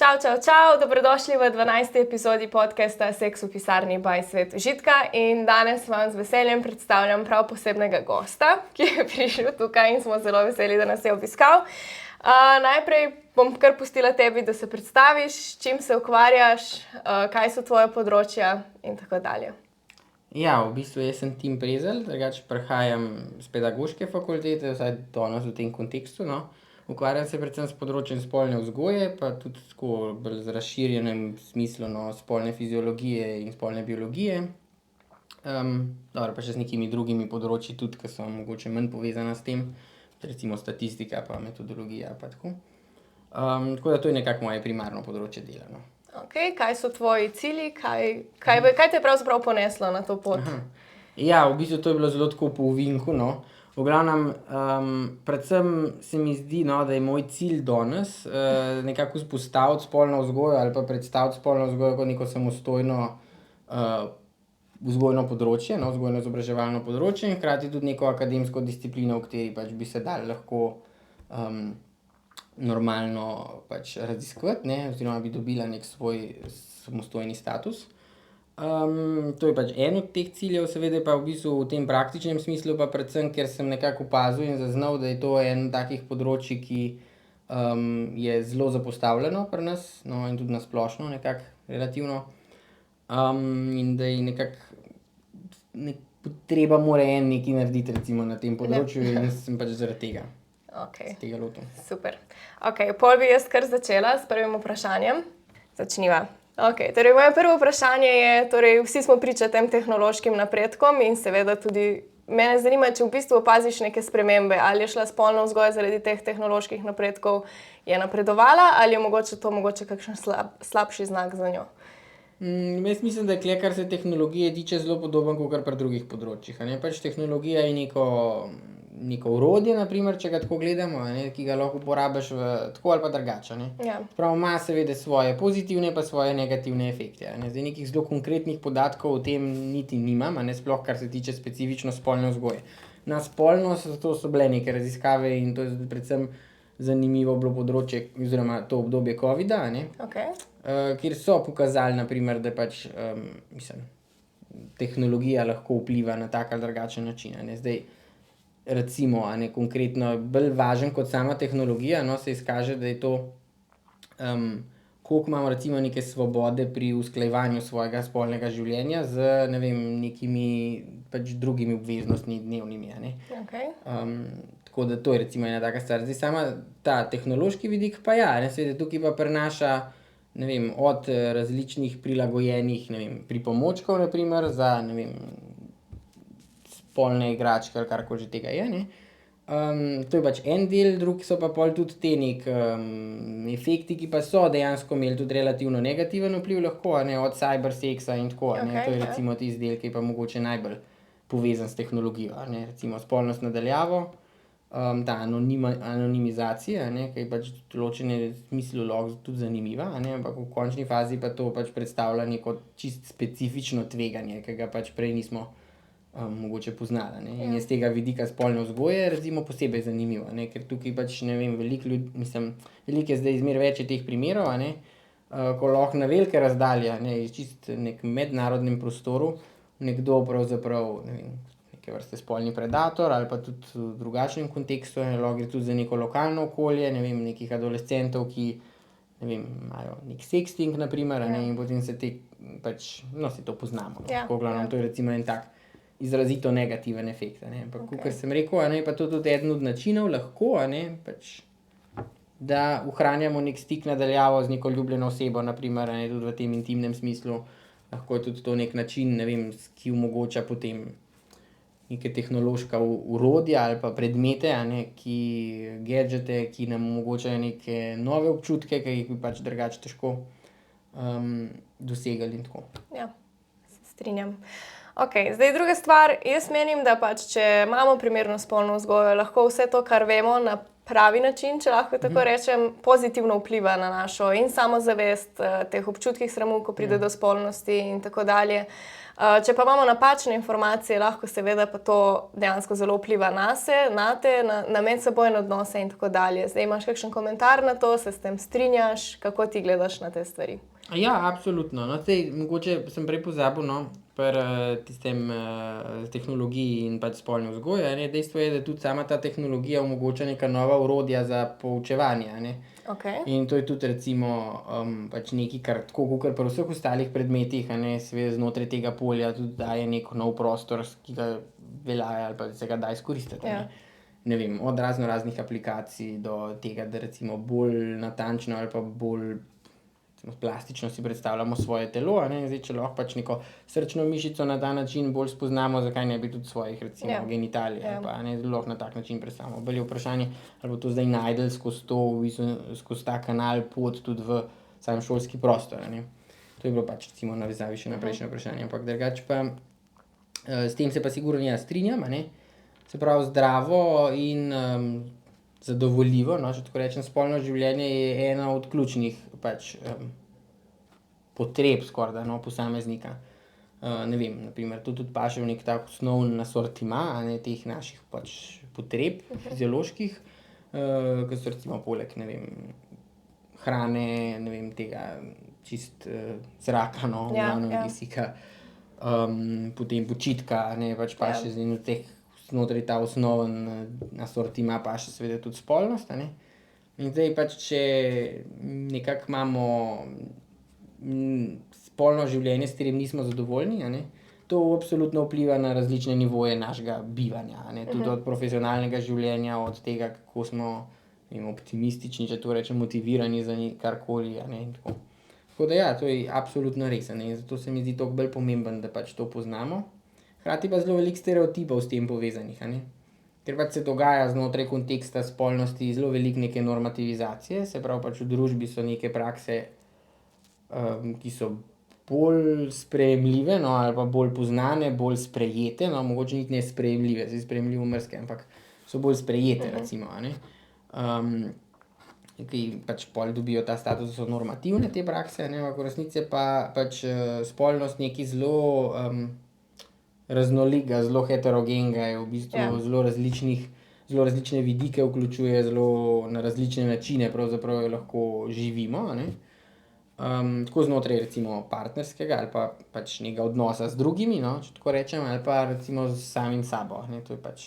Čau, dobrodošli v 12. epizodi podcasta Seks v pisarni by Svet užitka in danes vam z veseljem predstavljam prav posebnega gosta, ki je prišel tukaj in smo zelo veseli, da nas je obiskal. Najprej bom kar pustila tebi, da se predstaviš, s čim se ukvarjaš, kaj so tvoje področja in tako dalje. Ja, v bistvu jaz sem Tim Prezelj, drugače prihajam z pedagoške fakultete, vsaj danes v tem kontekstu, no. Ukvarjam se predvsem s področjem spolne vzgoje, pa tudi tako bolj z razširjenem smislu, no, spolne fiziologije in spolne biologije. Dobro, pa še z nekimi drugimi področji tudi, ki so mogoče manj povezana s tem, recimo statistika pa metodologija pa tako. Tako da to je nekako moje primarno področje dela, no. Okej, kaj so tvoji cilji, kaj te je pravzaprav poneslo na to pot? Ja, v bistvu to je bilo zelo tako po ovinku, no. V glavnem, predvsem se mi zdi, no, da je moj cilj danes, nekako vzpostaviti spolno vzgojo ali pa predstaviti spolno vzgojo kot neko samostojno, vzgojno področje, no, vzgojno-izobraževalno področje in hkrati tudi neko akademsko disciplino, v kateri pač bi se dalo lahko, normalno pač raziskovati, ne, oziroma bi dobila neki svoj samostojni status. To je pač en od teh ciljev, seveda pa v bistvu v tem praktičnem smislu pa predvsem, ker sem nekako opazil in zaznal, da je to eno takih področij, ki, je zelo zapostavljeno pri nas, no, in tudi na splošno nekako relativno. In da je nekako potreba mora en nekaj narediti recimo na tem področju in sem pač zaradi tega se tega lotil. Super. Okej, pol bi jaz kar začela s prvim vprašanjem. Začniva. Okej, torej moje prvo vprašanje je, torej vsi smo priča tem tehnološkim napredkom in seveda tudi mene zanima, če v bistvu opaziš neke spremembe, ali je šla spolna vzgoja zaradi teh tehnoloških napredkov, je napredovala ali je mogoče kakšen slabši znak za njo? Jaz mislim, da je tule, kar se tehnologije tiče, zelo podobno kakor pri drugih področjih, a ne, pač tehnologija je neko orodje, na primer, če ga tako gledamo, a ne, ki ga lahko uporabiš tako ali pa drugače, a ne. Ja. Prav ima seveda svoje pozitivne pa svoje negativne efekte, a ne. Zdaj nekih zelo konkretnih podatkov o tem niti nimam, a ne, sploh kar se tiče specifično spolne vzgoje. Na spolnost, to so bile neke raziskave in to je predvsem zanimivo bilo področje oziroma to obdobje covida, a ne. Okej. Kjer so pokazali, na primer, da pač, tehnologija lahko vpliva na tak ali drugačen način, a ne. Zdaj recimo, a ne, konkretno bolj važno kot sama tehnologija, no, se izkaže, da je to, koliko imamo recimo neke svobode pri usklajevanju svojega spolnega življenja z, ne vem, nekimi pač drugimi obveznostmi dnevnimi, a ne. Okej. Tako da to je recimo ena taka stvar. Zdaj sama ta tehnološki vidik pa ja, ne, seveda tukaj pa prinaša, ne vem, od različnih prilagojenih, ne vem, pripomočkov na primer za, ne vem, spolne igračke ali karkoli že tega je, ne. To je pač en del, drugi so pa pol tudi ti neki, efekti, ki pa so dejansko imeli tudi relativno negativen vpliv lahko, a ne, od cyberseksa in tako, a ne. Okej, To je ja. recimo tisti del, ki je pa mogoče najbolj povezan s tehnologijo, a ne, recimo spolnost na daljavo, ta anonimizacija, a ne, ki je pač v določenem smislu lahko tudi zanimiva, a ne, ampak v končni fazi pa to pač predstavlja neko čisto specifično tveganje, ki ga pač prej nismo, mogoče poznali, a ne. In je s tega vidika spolne vzgoje recimo posebej zanimivo, a ne, ker tukaj pač, ne vem, veliko veliko je zdaj zmeraj več je teh primerov, a ne, ko lahko na velike razdalje, a ne, iz čisto nekem mednarodnem prostoru nekdo pravzaprav, ne vem, neke vrste spolni predator ali pa tudi v drugačnem kontekstu, a ne, lahko gre tudi za neko lokalno okolje, ne vem, nekih adolescentov, ki, ne vem, imajo neki sexting na primer, a ne, in potem se te pač, no, saj to poznamo, no. Ja, Tako v glavnem, ja. to je recimo en tak izrazito negativen efekt, a ne, ampak kakor sem rekel, a ne, je pa to tudi eden od načinov lahko, a ne, pač, da ohranjamo neki stik na daljavo z neko ljubljeno osebo, na primer, a ne, tudi v tem intimnem smislu. Lahko je tudi to neki način, ne vem, ki omogoča potem neke tehnološka orodja ali pa predmete, a ne, gadgete, ki nam omogočajo neke nove občutke, ki jih bi pač drugače težko, dosegali in tako. Ja, se strinjam. Okej, zdaj druga stvar, jaz menim, da pač, če imamo primerno spolno vzgojo, lahko vse to, kar vemo, na pravi način, če lahko tako rečem, pozitivno vpliva na našo in samozavest, teh občutkih sramu, ko pride do spolnosti in tako dalje. Če pa imamo napačne informacije, lahko seveda pa to dejansko zelo vpliva nate, na medsebojne odnose in tako dalje. Zdaj imaš kakšen komentar na to, se s tem strinjaš, kako ti gledaš na te stvari? Ja, absolutno. No, mogoče sem prej pozabil, no, pri tistem tehnologiji in pač spolni vzgoji, a ne. Dejstvo je, da tudi sama ta tehnologija omogoča neka nova orodja za poučevanje, a ne. Okay. In to je tudi recimo pač nekaj, kar tako kakor pri vseh ostalih predmetih, a ne, seveda znotraj tega polja tudi daje neki nov prostor, ki ga velja ali pa se ga da izkoristiti, a ne. Ne vem, od raznih aplikacij do tega, da recimo bolj natančno ali pa bolj plastično si predstavljamo svoje telo, a ne. Zdaj, če lahko pač neko srčno mišico na ta način bolj spoznamo, zakaj ne bi tudi svojih recimo genitalij ali pa, a ne, lahko na tak način predstavljamo. Bolj je vprašanje, ali bo to zdaj našli skozi to, v bistvu, skozi ta kanal pot tudi v sam šolski prostor, a ne. To je bilo pač recimo navezavi še na prejšnje vprašanje, ampak drugače pa s tem se pa sigurno ja strinjam, a ne. Se pravi, zdravo in zadovoljivo, no, če tako rečem, spolno življenje je ena od ključnih pač potreb skorajda, no, posameznika. Ne vem, na primer, to tudi paše v neki tak osnovni asortima, a ne, teh naših pač potreb fizioloških, ke so recimo poleg, ne vem, hrane, ne vem, tega zraka, no, v glavnem kisika, potem počitka, ne, pač paše in od teh znotraj ta osnovni asortima paše seveda tudi spolnost, a ne. In zdaj pač, če nekako imamo spolno življenje, s katerim nismo zadovoljni, a ne, to absolutno vpliva na različne nivoje našega bivanja, a ne, tudi od profesionalnega življenja, od tega, kako smo, ne vem, optimistični, če tako rečem, motivirani za karkoli, a ne, in tako. Tako da ja, to je absolutno res, a ne, in zato se mi zdi toliko bolj pomembno, da pač to poznamo. Hkrati pa zelo veliko stereotipov s tem povezanih, a ne. Ker pač se dogaja znotraj konteksta spolnosti zelo veliko neke normativizacije, se pravi, pač v družbi so neke prakse, ki so bolj sprejemljive, no, ali pa bolj poznane, bolj sprejete, no, mogoče niti ne sprejemljive, saj sprejemljivo marsikaj, ampak so bolj sprejete recimo, a ne. Ki pač pol dobijo ta status, da so normativne te prakse, a ne, ampak v resnici je pa pač spolnost nekaj zelo raznolikega, zelo heterogenega, je v bistvu zelo različne vidike vključuje, zelo na različne načine pravzaprav jo lahko živimo, a ne. Tako znotraj recimo partnerskega ali pa pač nekega odnosa z drugimi, no, če tako rečem, ali pa recimo s samim sabo, ne, to je pač.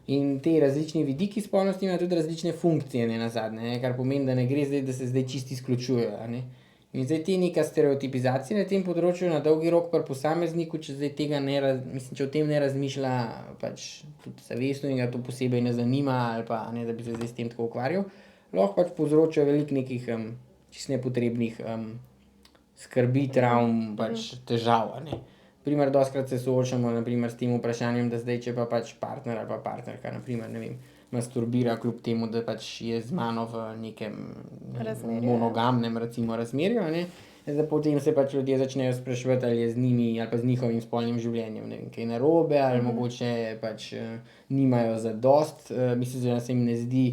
In ti različni vidiki spolnosti imajo tudi različne funkcije nenazadnje, ne, kar pomeni, da ne gre zdaj, da se zdaj čisto izključujejo, a ne. In zdaj te neka stereotipizacija na tem področju na dolgi rok pri posamezniku, če zdaj tega če o tem ne razmišlja pač tudi zavestno in ga to posebej ne zanima ali pa, a ne, da bi se zdaj s tem tako ukvarjal, lahko pač povzroča veliko nekih čisto nepotrebnih skrbi, travm, pač težav, a ne. Na primer, dostikrat se soočamo na primer s tem vprašanjem, da zdaj, če pa pač partner ali pa partnerka, na primer, ne vem, masturbira, kljub temu, da pač je z mano v nekem monogamnem recimo razmerju, a ne, da potem se pač ljudje začnejo spraševati, ali je z njimi ali pa z njihovim spolnim življenjem, ne vem, kaj narobe, ali mogoče pač nimajo zadosti, mislim, da se jim ne zdi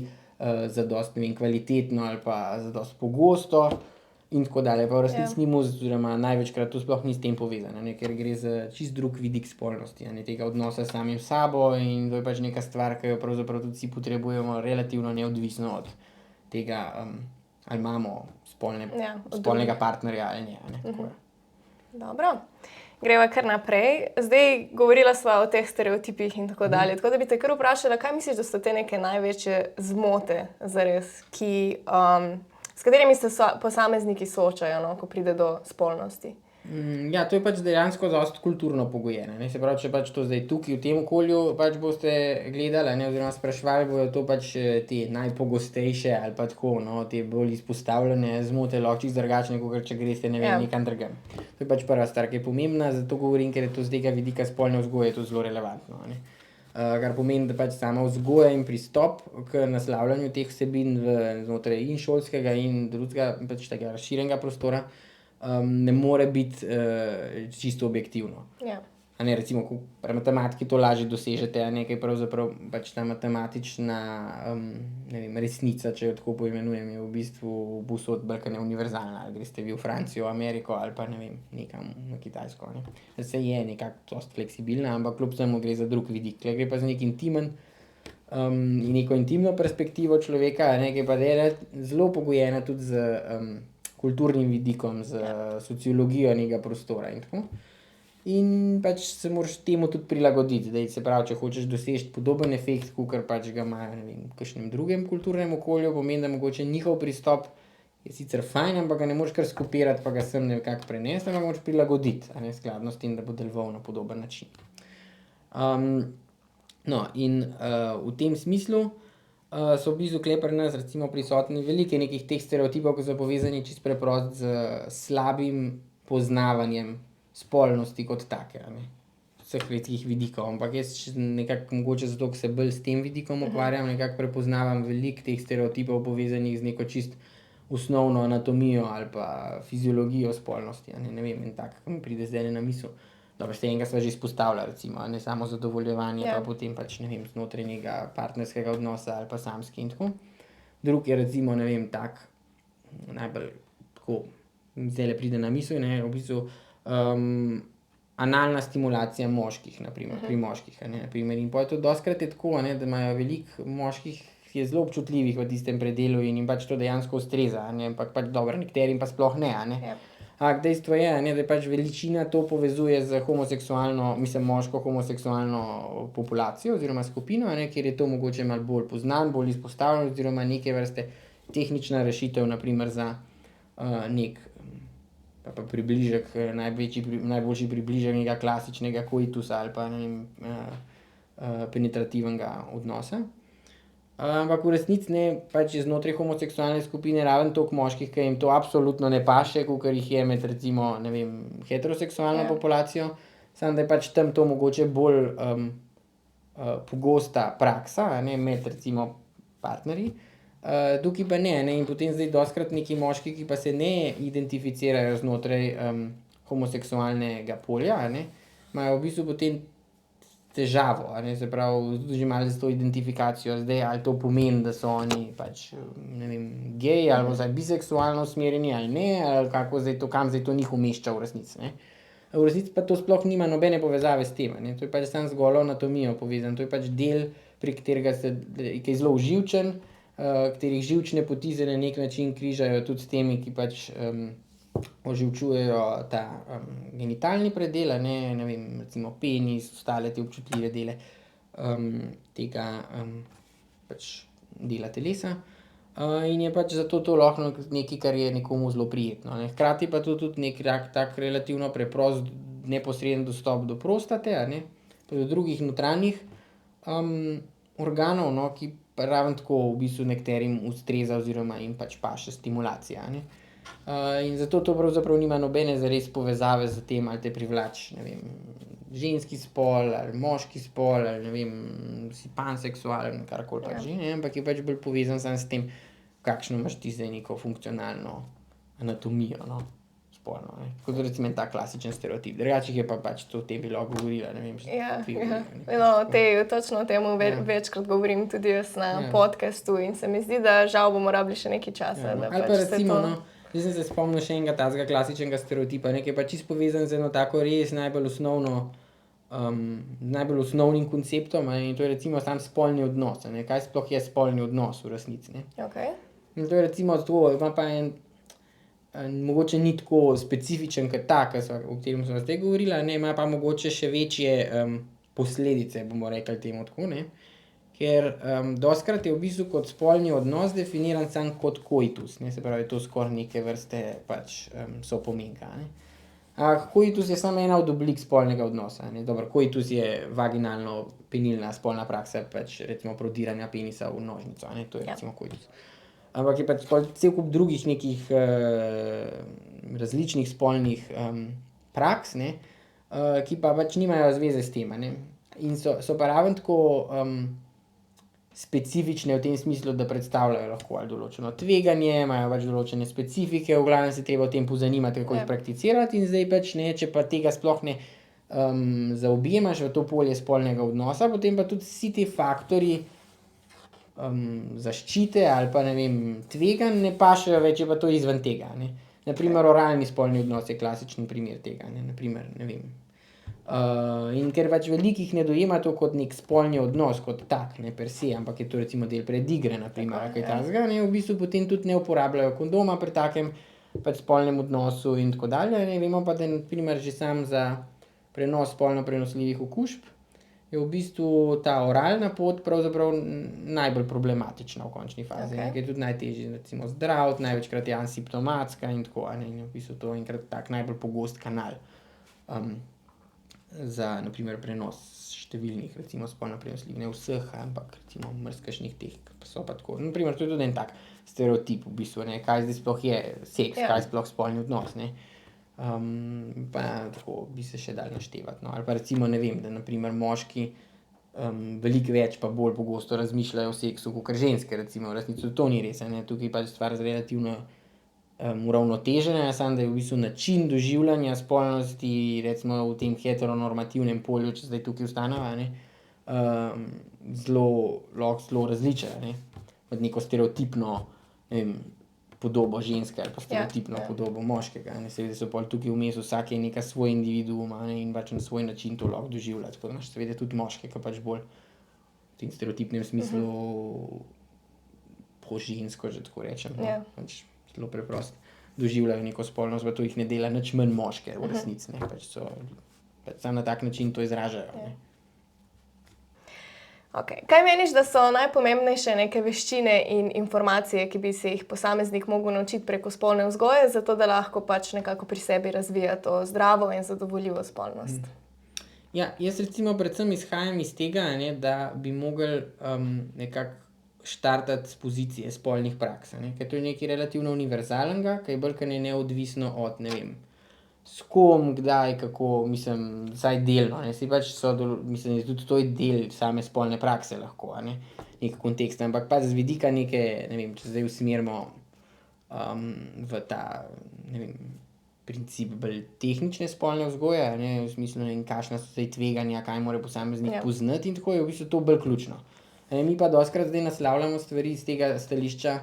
zadosti, ne vem, kvalitetno ali pa zadosti pogosto in tako dalje. Pa v resnici oziroma največkrat to sploh ni s tem povezano, ne, ker gre za čisto drug vidik spolnosti, a ne, tega odnosa s samim sabo in to je pač neka stvar, ki jo pravzaprav tudi vsi potrebujemo relativno neodvisno od tega, ali imamo spolnega partnerja ali ne, a ne, tako je. Dobro. Greva kar naprej. Zdaj, govorila sva o teh stereotipih in tako dalje, tako da bi te kar vprašala, kaj misliš, da so te neke največje zmote zares, s katerimi se posamezniki soočajo, no, ko pride do spolnosti? Ja, to je pač dejansko dosti kulturno pogojeno, ne, se pravi, če pač to zdaj tukaj v tem okolju pač boste gledali, a ne, oziroma spraševali, bojo to pač te najpogostejše ali pa tako, no, te bolj izpostavljene zmote lahko čisto drugačne, kakor če greste, ne vem, nekam drugam. To je pač prva stvar, ki je pomembna, zato govorim, ker je to z tega vidika spolne vzgoje to zelo relevantno, a ne. Kar pomeni, da pač sama vzgoja in pristop k naslavljanju teh vsebin znotraj in šolskega in drugega pač tega razširjenega prostora ne more biti čisto objektivno. A ne, recimo, ko pri matematiki to lažje dosežete, a ne, ker pravzaprav pač ta matematična, ne vem, resnica, če jo tako poimenujem, je v bistvu povsod bolj kot ne univerzalna. Ali greste vi v Francijo, Ameriko ali pa, ne vem, nekam na Kitajsko, ne. Se je nekako dosti fleksibilna, ampak kljub temu gre za drug vidik. Tule gre pa za neki intimen, in neko intimno perspektivo človeka, a ne, ki je pa zelo pogojena tudi z, kulturnim vidikom, z sociologijo nekega prostora in tako. In pač se moraš temu tudi prilagoditi. Zdaj, se pravi, če hočeš doseči podoben efekt, kakor pač ga imajo, ne vem, v kakšnem drugem kulturnem okolju, pomeni, da mogoče njihov pristop je sicer fajn, ampak ga ne moreš kar skopirati, pa ga sem nekako prenesti, ampak moraš prilagoditi, a ne, skladno s tem, da bo deloval na podoben način. No, in, v tem smislu, so v bistvu tule pri nas recimo prisotni veliko nekih teh stereotipov, ki so povezani čisto preprosto s slabim poznavanjem spolnosti kot take, a ne. Vseh teh vidikov, ampak jaz nekako mogoče zato, ker se bolj s tem vidikom ukvarjam, nekako prepoznavam veliko teh stereotipov povezanih z neko čisto osnovno anatomijo ali pa fiziologijo spolnosti, a ne, ne vem, en tak, ki mi pride zdajle na misel. Dobro, enega sva že izpostavila, recimo, a ne, samo zadovoljevanje, pa potem pač, ne vem, znotraj nekega partnerskega odnosa ali pa samski in tako. Drug je recimo, ne vem, tak najbolj tako, zdajle pride na misel, ne, v bistvu, analna stimulacija moških, na primer, pri moških, a ne, na primer. In pol tudi dostikrat je tako, a ne, da imajo veliko moških, ki je zelo občutljivih v tistem predelu in jim pač to dejansko ustreza, a ne, ampak pač dobro, nekaterim pa sploh ne, a ne. Ampak dejstvo je, a ne, da pač večina to povezuje z homoseksualno, mislim, moško homoseksualno populacijo oziroma skupino, a ne, kjer je to mogoče malo bolj poznano, bolj izpostavljeno oziroma neke vrste tehnična rešitev, na primer za, neki pa približek, najboljši približek nekega klasičnega koitusa ali pa, ne vem, penetrativnega odnosa. Ampak v resnici, ne, pač je znotraj homoseksualne skupine ravno toliko moških, ke jim to absolutno ne paše, kakor jih je med recimo, ne vem, heteroseksualno populacijo, samo da je pač tam to mogoče bolj, pogosta praksa, a ne, med recimo partnerji. Tukaj pa ne, a ne, in potem zdaj dostikrat neki moški, ki pa se ne identificirajo znotraj, homoseksualnega polja, a ne, imajo v bistvu potem težavo, a ne, se pravi, tudi že malo s to identifikacijo zdaj, ali to pomeni, da so oni pač, ne vem, geji ali pa vsaj biseksualno usmerjeni ali ne, ali kako zdaj to, kam zdaj to njih umešča v resnici, ne. V resnici pa to sploh nima nobene povezave s tem, a ne, to je pač samo z golo anatomijo povezano, to je pač del, prek katerega ki je zelo živčen, katerih živčne poti se na neki način križajo tudi s temi, ki pač, oživčujejo ta, genitalni predel, a ne, ne vem, recimo penis, ostale te občutljive dele, tega, pač dela telesa. In je pač zato to lahko nekaj, kar je nekomu zelo prijetno, a ne. Hkrati pa to tudi neki tak relativno preprost, neposreden dostop do prostate, a ne, pa do drugih notranjih, organov, no, ki pa ravno tako v bistvu nekaterim ustreza oziroma jim pač paše stimulacija, a ne. In zato to pravzaprav nima nobene zares povezave s tem, ali te privlači, ne vem, ženski spol ali moški spol ali, ne vem, si panseksualen, karkoli pač že, ne, ampak je pač bolj povezano samo s tem, kakšno imaš ti zdaj neko funkcionalno anatomijo, no, spolno, ne. Kot recimo en tak klasičen stereotip. Drugače jih je pa pač to o tem bi lahko govorila, ne vem, No, točno o tem večkrat govorim tudi jaz na podcastu in se mi zdi, da žal bomo rabili še nekaj časa, da Ali pač pa se recimo, to. no, zdaj sem se spomnil še enega takega klasičnega stereotipa, ne, ki je pa čisto povezan z eno tako res najbolj osnovno, najbolj osnovnim konceptom, a ne, in to je recimo sam spolni odnos, a ne. Kaj sploh je spolni odnos v resnici, ne. Okej. In to je recimo to, ima pa en, mogoče ni tako specifičen kot ta, o katerem sva zdaj govorila, ne, ima pa mogoče še večje, posledice, bomo rekli temu tako, ne. Ker, dostikrat je v bistvu kot spolni odnos definiran samo kot koitus, ne, se pravi, to skoraj neke vrste pač, sopomenka, a ne. Koitus je samo ena od oblik spolnega odnosa, a ne. Dobro, koitus je vaginalno-penilna spolna praksa, pač recimo prodiranja penisa v nožnico, a ne, to je recimo koitus. Ampak je pač pol cel kup drugih nekih, različnih spolnih, praks, ne, ki pa pač nimajo zveze s tem, a ne. In so pa ravno tako, specifične v tem smislu, da predstavljajo lahko ali določeno tveganje, imajo pač določene specifike, v glavnem se je treba o tem pozanimati, kako jih prakticirati, in zdaj pač, ne, če pa tega sploh ne zaobjemaš v to polje spolnega odnosa, potem pa tudi vsi ti faktorji zaščite ali pa ne vem, tveganj ne pašejo več, je pa to izven tega. Ne. Naprimer, oralni spolni odnos je klasičen primer tega. Naprimer, ne vem. In ker pač velikih ne dojema to kot nek spolni odnos, kot tak, ne per se, ampak je to recimo del predigre, naprimer, kaj takega, ne, v bistvu potem tudi ne uporabljajo kondoma pri takem pač spolnem odnosu in tako dalje. Ne. Vemo pa, da naprimer že sam za prenos spolno prenosljivih okužb je v bistvu ta oralna pot pravzaprav najbolj problematična v končni fazi, ne, ker je tudi najtežje recimo zdraviti, največkrat je asimptomatska in tako, ne, in v bistvu to enkrat tak najbolj pogost kanal za naprimer prenos številnih recimo spolno prenosljivih, ne vseh, ampak recimo marsikakšnih teh, pa so pa tako. Naprimer, to je tudi en tak stereotip v bistvu, ne, kaj zdaj sploh je seks, kaj sploh spolni odnos, ne. Pa tako bi se še dalo naštevati, no. Ali pa recimo, ne vem, da naprimer moški veliko več pa bolj pogosto razmišljajo o seksu kakor ženske, recimo, v resnici to ni res, ne, tukaj pač stvar relativno uravnotežena, samo da je v bistvu način doživljanja spolnosti, recimo v tem heteronormativnem polju, če zdaj tukaj ostaneva, ne, lahko zelo različen, ne, med neko stereotipno, ne vem, podobo ženske ali pa stereotipno podobo moškega, ne, seveda so pol tukaj vmes vsak je neka svoj individuum, a ne, in pač na svoj način to lahko doživlja, tako da imaš seveda tudi moške, ke pač bolj v tem stereotipnem smislu po žensko, že tako rečem, no, pač zelo preprosto doživljajo neko spolnost, pa to jih ne dela nič manj moške v resnici, ne, pač so, pač samo na tak način to izražajo, ne. Okej, kaj meniš, da so najpomembnejše neke veščine in informacije, ki bi se jih posameznik mogel naučiti preko spolne vzgoje, zato da lahko pač nekako pri sebi razvija to zdravo in zadovoljivo spolnost? Ja, jaz recimo predvsem izhajam iz tega, a ne, da bi mogli nekako štartati s pozicije spolnih praks, a ne, ker to je nekaj relativno univerzalnega, ke je bolj kot ne neodvisno od, ne vem, s kom, kdaj, kako, mislim, vsaj delno, ne, saj pač mislim, tudi to je del same spolne prakse lahko, a ne, neki kontekst, ampak pač z vidika neke, ne vem, če zdaj usmerimo v ta, ne vem, princip bolj tehnične spolne vzgoje, a ne, v smislu, ne vem, kakšna so zdaj tveganja, kaj mora posameznik poznati in tako, je v bistvu to bolj ključno. Mi pa dostikrat zdaj naslavljamo stvari iz tega stališča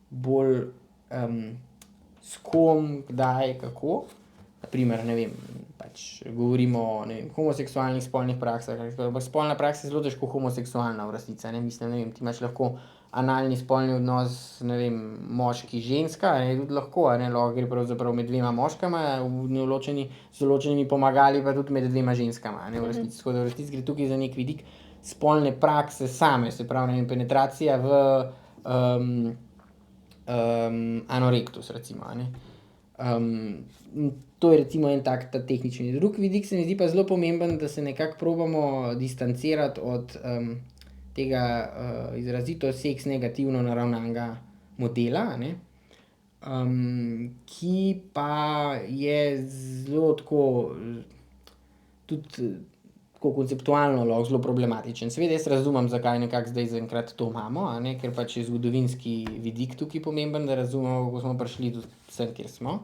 bolj s kom, kdaj, kako. Naprimer, ne vem, pač govorimo o, ne vem, homoseksualnih spolnih praksah, ampak spolna praksa je zelo težko homoseksualna v resnici, a ne, mislim, ne vem, ti imaš lahko analni spolni odnos, ne vem, moški-ženska, a ne, tudi lahko, a ne, lahko gre pravzaprav med dvema moškama, z določenimi pomagali pa tudi med dvema ženskama, a ne, v resnici. Tako da v resnici gre tukaj za neki vidik spolne prakse same, se pravi, ne vem, penetracija v anorektus recimo, a ne. To je recimo en tak ta tehnični. Drugi vidik se mi zdi pa zelo pomemben, da se nekako probamo distancirati od tega izrazito seks negativno naravnanega modela, a ne, ki pa je zelo tako tudi tako konceptualno lahko zelo problematičen. Seveda jaz razumem, zakaj nekako zdaj zaenkrat to imamo, a ne, ker pač je zgodovinski vidik tukaj pomemben, da razumemo, kako smo prišli do sem, kjer smo.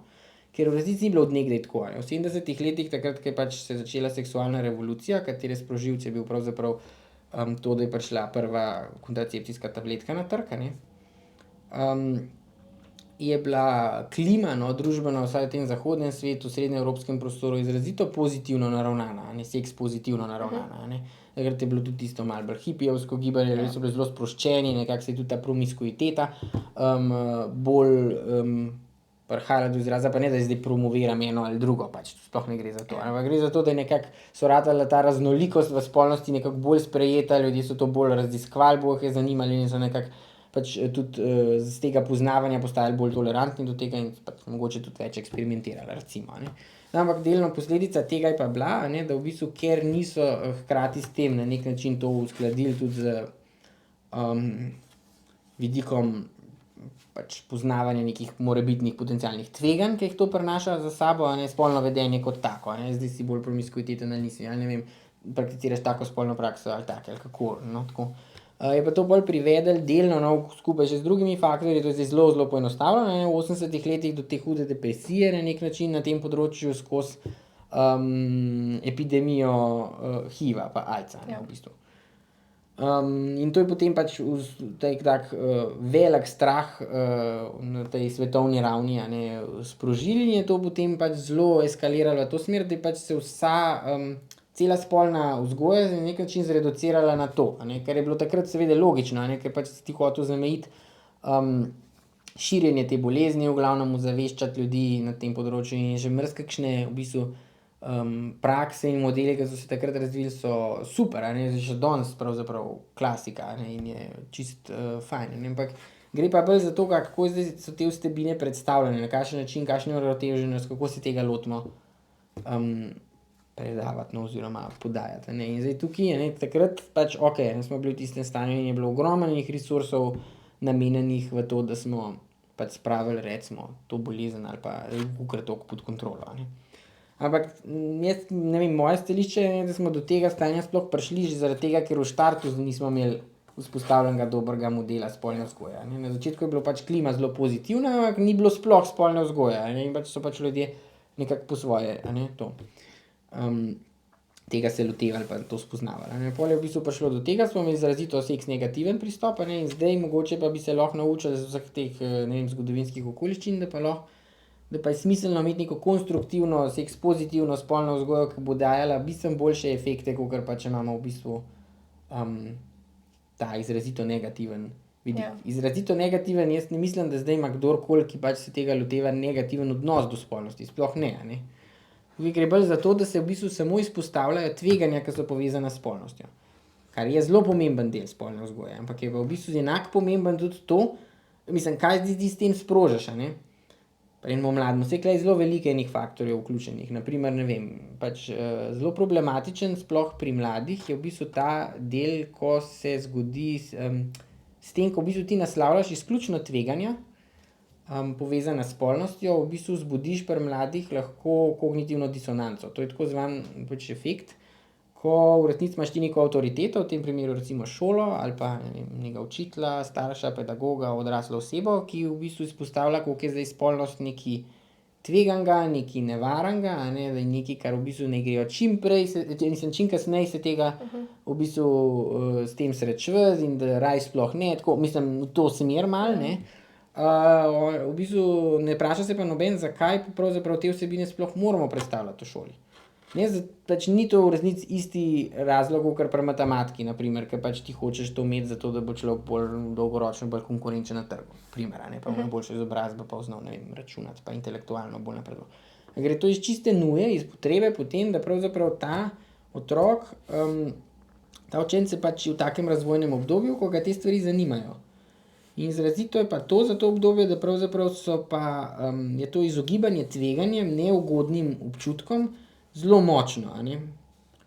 Ker v resnici ni bilo od nekdaj tako, a ne. V 70. letih, takrat, ko je pač se začela seksualna revolucija, katere sprožilec je bil pravzaprav to, da je prišla prva kontracepcijska tabletka na trg, a ne, je bila klima, no, družbena, vsaj v tem zahodnem svetu, srednjeevropskem prostoru, izrazito pozitivno naravnana, a ne, seks pozitivno naravnana, a ne. Takrat je bilo tudi tisto malo bolj hipijevsko gibanje, ljudje so bili zelo sproščeni, nekako se je tudi ta promiskuiteta bolj prihajala do izraza, pa ne, da zdaj promoviram eno ali drugo, pač sploh ne gre za to, ampak gre za to, da je nekako so ratala ta raznolikost v spolnosti nekako bolj sprejeta, ljudje so to bolj raziskovali, bolj jih je zanimalo in so nekako pač tudi z tega poznavanja postajali bolj tolerantni do tega in pač mogoče tudi več eksperimentirali, recimo, a ne. Ampak delno posledica tega je pa bila, a ne, da v bistvu, ker niso hkrati s tem na neki način to uskladili tudi z vidikom pač poznavanja nekih morebitnih potencialnih tveganj, ki jih to prinaša za sabo, a ne, spolno vedenje kot tako, a ne, zdaj si bolj promiskuiteten ali nisi, ali ne vem, prakticiraš tako spolno prakso ali tako, ali kako, no, tako. Je pa to bolj privedlo delno, no, skupaj še z drugimi faktorji, to je zdaj zelo, zelo poenostavljeno, ne, v 80. letih do te hude depresije na neki način na tem področju skozi epidemijo HIV-a pa AIDS-a, Ja. v bistvu. In to je potem pač tak velik strah na tej svetovni ravni, a ne, sprožil in je to potem pač zelo eskaliralo v to smer, da je pač se cela spolna vzgoja na nek način zreducirala na to, a ne, kar je bilo takrat seveda logično, a ne, ker pač si ti hotel zamejiti širjenje te bolezni, v glavnem ozaveščati ljudi na tem področju in že marsikakšne v bistvu prakse in modeli, ki so se takrat razvili, so super, a ne, še danes pravzaprav klasika, a ne, in je čist fajn, ne, ampak gre pa bolj za to, kako zdaj so te vsebine predstavljene, na kakšen način, kakšna je uravnoteženost, kako se tega lotimo predavati, no, oziroma podajati, ne, in zdaj tukaj, ne, takrat pač smo bili v tistem stanju in je bilo ogromno resursov namenjenih v to, da smo pač spravili recimo to bolezen ali pa kolikor toliko pod kontrolo, a ne. Ampak jaz, ne vem, moje stališče je, da smo do tega stanja sploh prišli že zaradi tega, ker v štartu nismo imeli vzpostavljenega dobrega modela spolne vzgoje, ne. Na začetku je bilo pač klima zelo pozitivna, ampak ni bilo sploh spolne vzgoje, a ne, in pač so pač ljudje nekako po svoje, a ne, to. Tega se lotevali pa to spoznavali, a ne. Pol je v bistvu prišlo do tega, smo imeli izrazito seks negativen pristop, a ne, in zdaj mogoče pa bi se lahko naučili iz vseh teh, ne vem, zgodovinskih okoliščin, da pa je smiselno imeti neko konstruktivno, seks pozitivno spolno vzgojo, ki bo dajala bistveno boljše efekte, kakor pa če imamo v bistvu ta izrazito negativen vidik. Ja. Izrazito negativen, jaz ne mislim, da zdaj ima kdorkoli, ki pač se tega loteva, negativen odnos do spolnosti, sploh ne, a ne. Tukaj gre bolj za to, da se v bistvu samo izpostavljajo tveganja, ki so povezana s spolnostjo. Kar je zelo pomemben del spolne vzgoje, ampak je pa v bistvu enako pomemben tudi to, mislim, kaj ti s tem sprožiš, a ne. Pri enem mladem, vse tukaj je zelo veliko enih faktorjev vključenih, na primer, ne vem, pač zelo problematičen sploh pri mladih je v bistvu ta del, ko se zgodi s tem, ko v bistvu ti naslavljaš izključno tveganja, povezana s spolnostjo, v bistvu vzbudiš pri mladih lahko kognitivno disonanco. To je tako zvan pač efekt, ko v resnici imaš ti neko avtoriteto, v tem primeru recimo šolo ali pa ne vem, nekega učitelja, starša, pedagoga, odraslo osebo, ki v bistvu izpostavlja, koliko je zdaj spolnost nekaj tveganega, nekaj nevarnega, a ne, da je nekaj, kar v bistvu ne grejo čim kasneje se tega v bistvu s tem srečevati in da raje sploh ne, tako, mislim, v to smer malo, ne. V bistvu ne vpraša se pa noben, zakaj pravzaprav te vsebine sploh moramo predstavljati v šoli. Ne, pač ni to v resnici isti razlog, kakor pri matematiki, na primer, ker pač ti hočeš to imeti zato, da bo človek bolj dolgoročno bolj konkurenčen na trgu. Primer, a ne, pa ima boljšo izobrazbo, pa znal, ne vem, računati, pa intelektualno bolj napredoval. Gre to iz čiste nuje, iz potrebe potem, da pravzaprav ta otrok, ta učenec je pač v takem razvojnem obdobju, ko ga te stvari zanimajo. In izrazito je pa to za to obdobje, da pravzaprav je to izogibanje tveganjem, neugodnim občutkom zelo močno, a ne.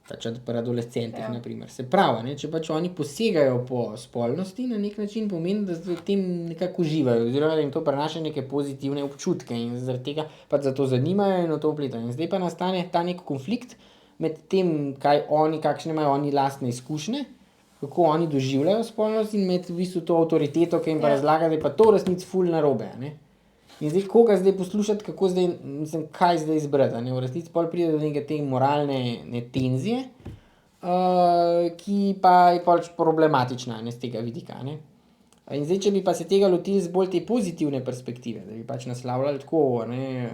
Pač pri adolescentih, na primer. Se pravi, a ne, če pač oni posegajo po spolnosti, na neki način pomeni, da v tem nekako uživajo, oziroma da jim to prinaša neke pozitivne občutke in zaradi tega pač za to zanimajo in v to vpletajo. In zdaj pa nastane ta neki konflikt med tem, kakšne imajo oni lastne izkušnje, kako oni doživljajo spolnost in med v bistvu to avtoriteto, ki jim pa razlaga, da je pa to v resnici ful narobe, a ne. In zdaj, koga zdaj poslušati, kako zdaj, mislim, kaj zdaj izbrati, a ne, v resnici pol pride do neke te moralne tenzije, ki pa je pač problematična, a ne, s tega vidika, a ne. In zdaj, če bi pa se tega lotili z bolj te pozitivne perspektive, da bi pač naslavljali tako, a ne,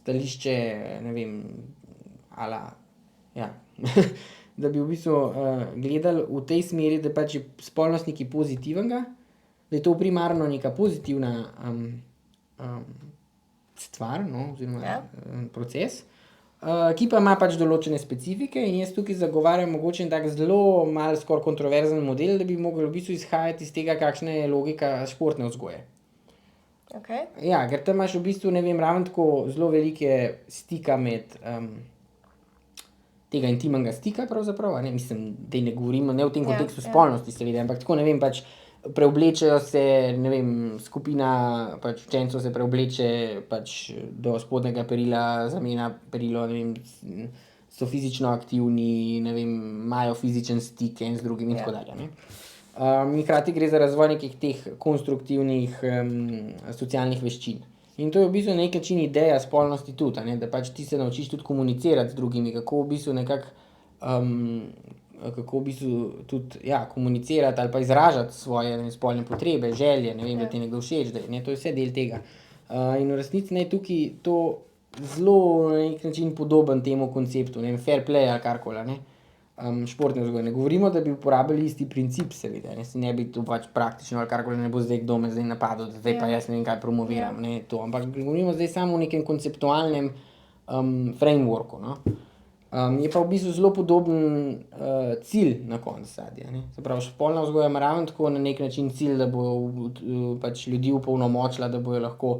stališče, ne vem, da bi v bistvu gledali v tej smeri, da pač je spolnost nekaj pozitivnega, da je to primarno neka pozitivna stvar, no, oziroma proces, ki pa ima pač določene specifike in jaz tukaj zagovarjam mogoče en tak zelo malo skoraj kontroverzen model, da bi mogli v bistvu izhajati iz tega, kakšna je logika športne vzgoje. Okay. Ja, ker tam imaš v bistvu, ne vem, ravno tako zelo velike stika med tega intimnega stika pravzaprav, a ne, mislim, da ne govorimo ne v tem kontekstu spolnosti seveda, ampak tako, ne vem, pač preoblečejo se, ne vem, skupina pač učencev se preobleče pač do spodnjega perila, zamenja perilo, ne vem, so fizično aktivni, ne vem, imajo fizičen stik en z drugim in tako dalje, ne. Hkrati gre za razvoj nekih teh konstruktivnih socialnih veščin. In to je v bistvu na nek način ideja spolnosti tudi, da pač ti se naučiš tudi komunicirati z drugimi, kako v bistvu kako v bistvu tudi, ja, komunicirati ali pa izražati svoje spolne potrebe, želje, ne vem, da ti je nekdo všeč, to je vse del tega. In v resnici ne tukaj to zelo na nek način podoben temu konceptu, ne vem, fair play ali karkoli, ne. Športne vzgoje. Ne govorimo, da bi uporabili isti princip, seveda, ne, se ne bi to pač praktično ali karkoli, ne bo zdaj kdo me zdaj napadel, da zdaj pa jaz ne vem, kaj promoviram, ne, to, ampak govorimo zdaj samo o nekem konceptualnem frameworku, no. Je pa v bistvu zelo podoben cilj na koncu sadja, ne. Se pravi, spolna vzgoja ima ravno tako na nek način cilj, da bo pač ljudi opolnomočila, da bojo lahko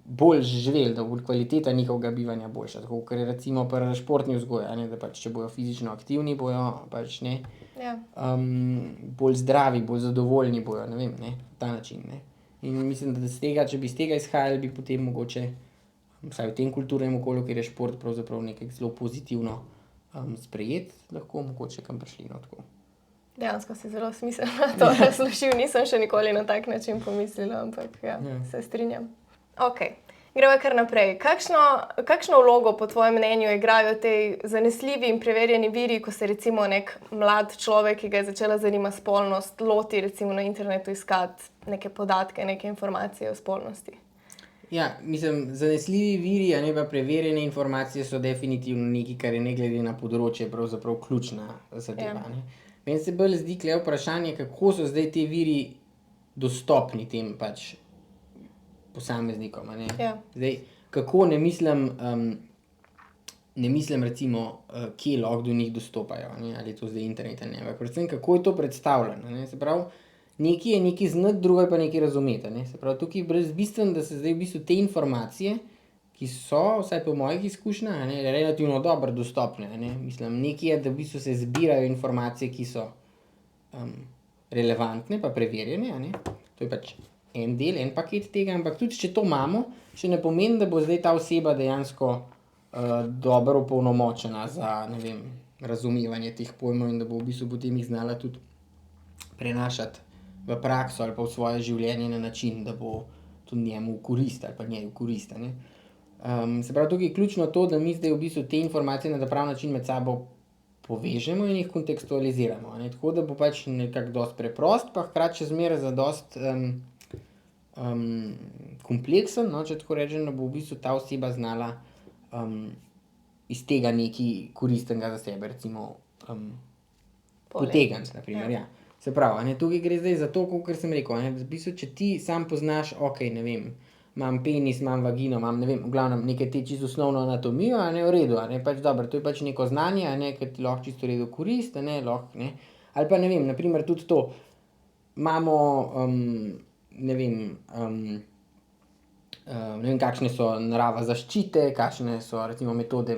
bolj živeli, da bo kvaliteta njihovega bivanja boljša, tako kot recimo pri športni vzgoji, a ne, da pač če bojo fizično aktivni, bojo pač, ne, bolj zdravi, bolj zadovoljni bojo, ne vem, ne, ta način, ne. In mislim, da če bi iz tega izhajali, bi potem mogoče, vsaj v tem kulturnem okolju, kjer je šport pravzaprav nekaj zelo pozitivno sprejet, lahko mogoče kam prišli, no, tako. Dejansko si zelo smiselno to razložil, nisem še nikoli na tak način pomislila, ampak ja, se strinjam. Okej, gremo kar naprej. Kakšno vlogo po tvojem mnenju igrajo ti zanesljivi in preverjeni viri, ko se recimo nek mlad človek, ki ga je začela zanimati spolnost, loti recimo na internetu iskati neke podatke, neke informacije o spolnosti? Ja, mislim, zanesljivi viri, a ne pa preverjene informacije so definitivno nekaj, kar je ne glede na področje pravzaprav ključna zadeva, ne. Meni se bolj zdi tule vprašanje, kako so zdaj ti viri dostopni tem pač posameznikom, a ne. Zdaj, kako ne mislim recimo, kje lahko do njih dostopajo, a ne, ali je to zdaj internet ali ne, ampak predvsem, kako je to predstavljeno, ne, se pravi, nekaj je nekaj znati, drugo je pa nekaj razumeti, a ne, se pravi, tukaj je bistveno, da se zdaj v bistvu te informacije, ki so, vsaj po mojih izkušnjah, a ne, relativno dobro dostopne, a ne, mislim, nekaj je, da v bistvu se zbirajo informacije, ki so relevantne pa preverjene, a ne, to je pač en del, en paket tega, ampak tudi če to imamo, še ne pomeni, da bo zdaj ta oseba dejansko dobro opolnomočena za, ne vem, razumevanje teh pojmov in da bo v bistvu potem jih znala tudi prenašati v prakso ali pa v svoje življenje na način, da bo tudi njemu v korist ali pa njej v korist, a ne. Se pravi, tukaj je ključno to, da mi zdaj v bistvu te informacije na ta pravi način med sabo povežemo in jih kontekstualiziramo, a ne, tako da bo pač nekako dosti preprost, pa hkrati še zmeraj zadosti kompleksen, no, če tako rečem, da bo v bistvu ta oseba znala iz tega nekaj koristnega za sebe recimo potegniti, na primer, ja. Se pravi, a ne, tukaj gre zdaj za to, kakor sem rekel, a ne, v bistvu, če ti sam poznaš, okej, ne vem, imam penis, imam vagino, imam, ne vem, v glavnem neke te čisto osnovno anatomijo, a ne, v redu, a ne, pač dobro, to je pač neko znanje, a ne, ke ti lahko čisto v redu koristi, a ne, lahko, ne. Ali pa ne vem, na primer tudi to, imamo ne vem, kakšne so narava zaščite, kakšne so recimo metode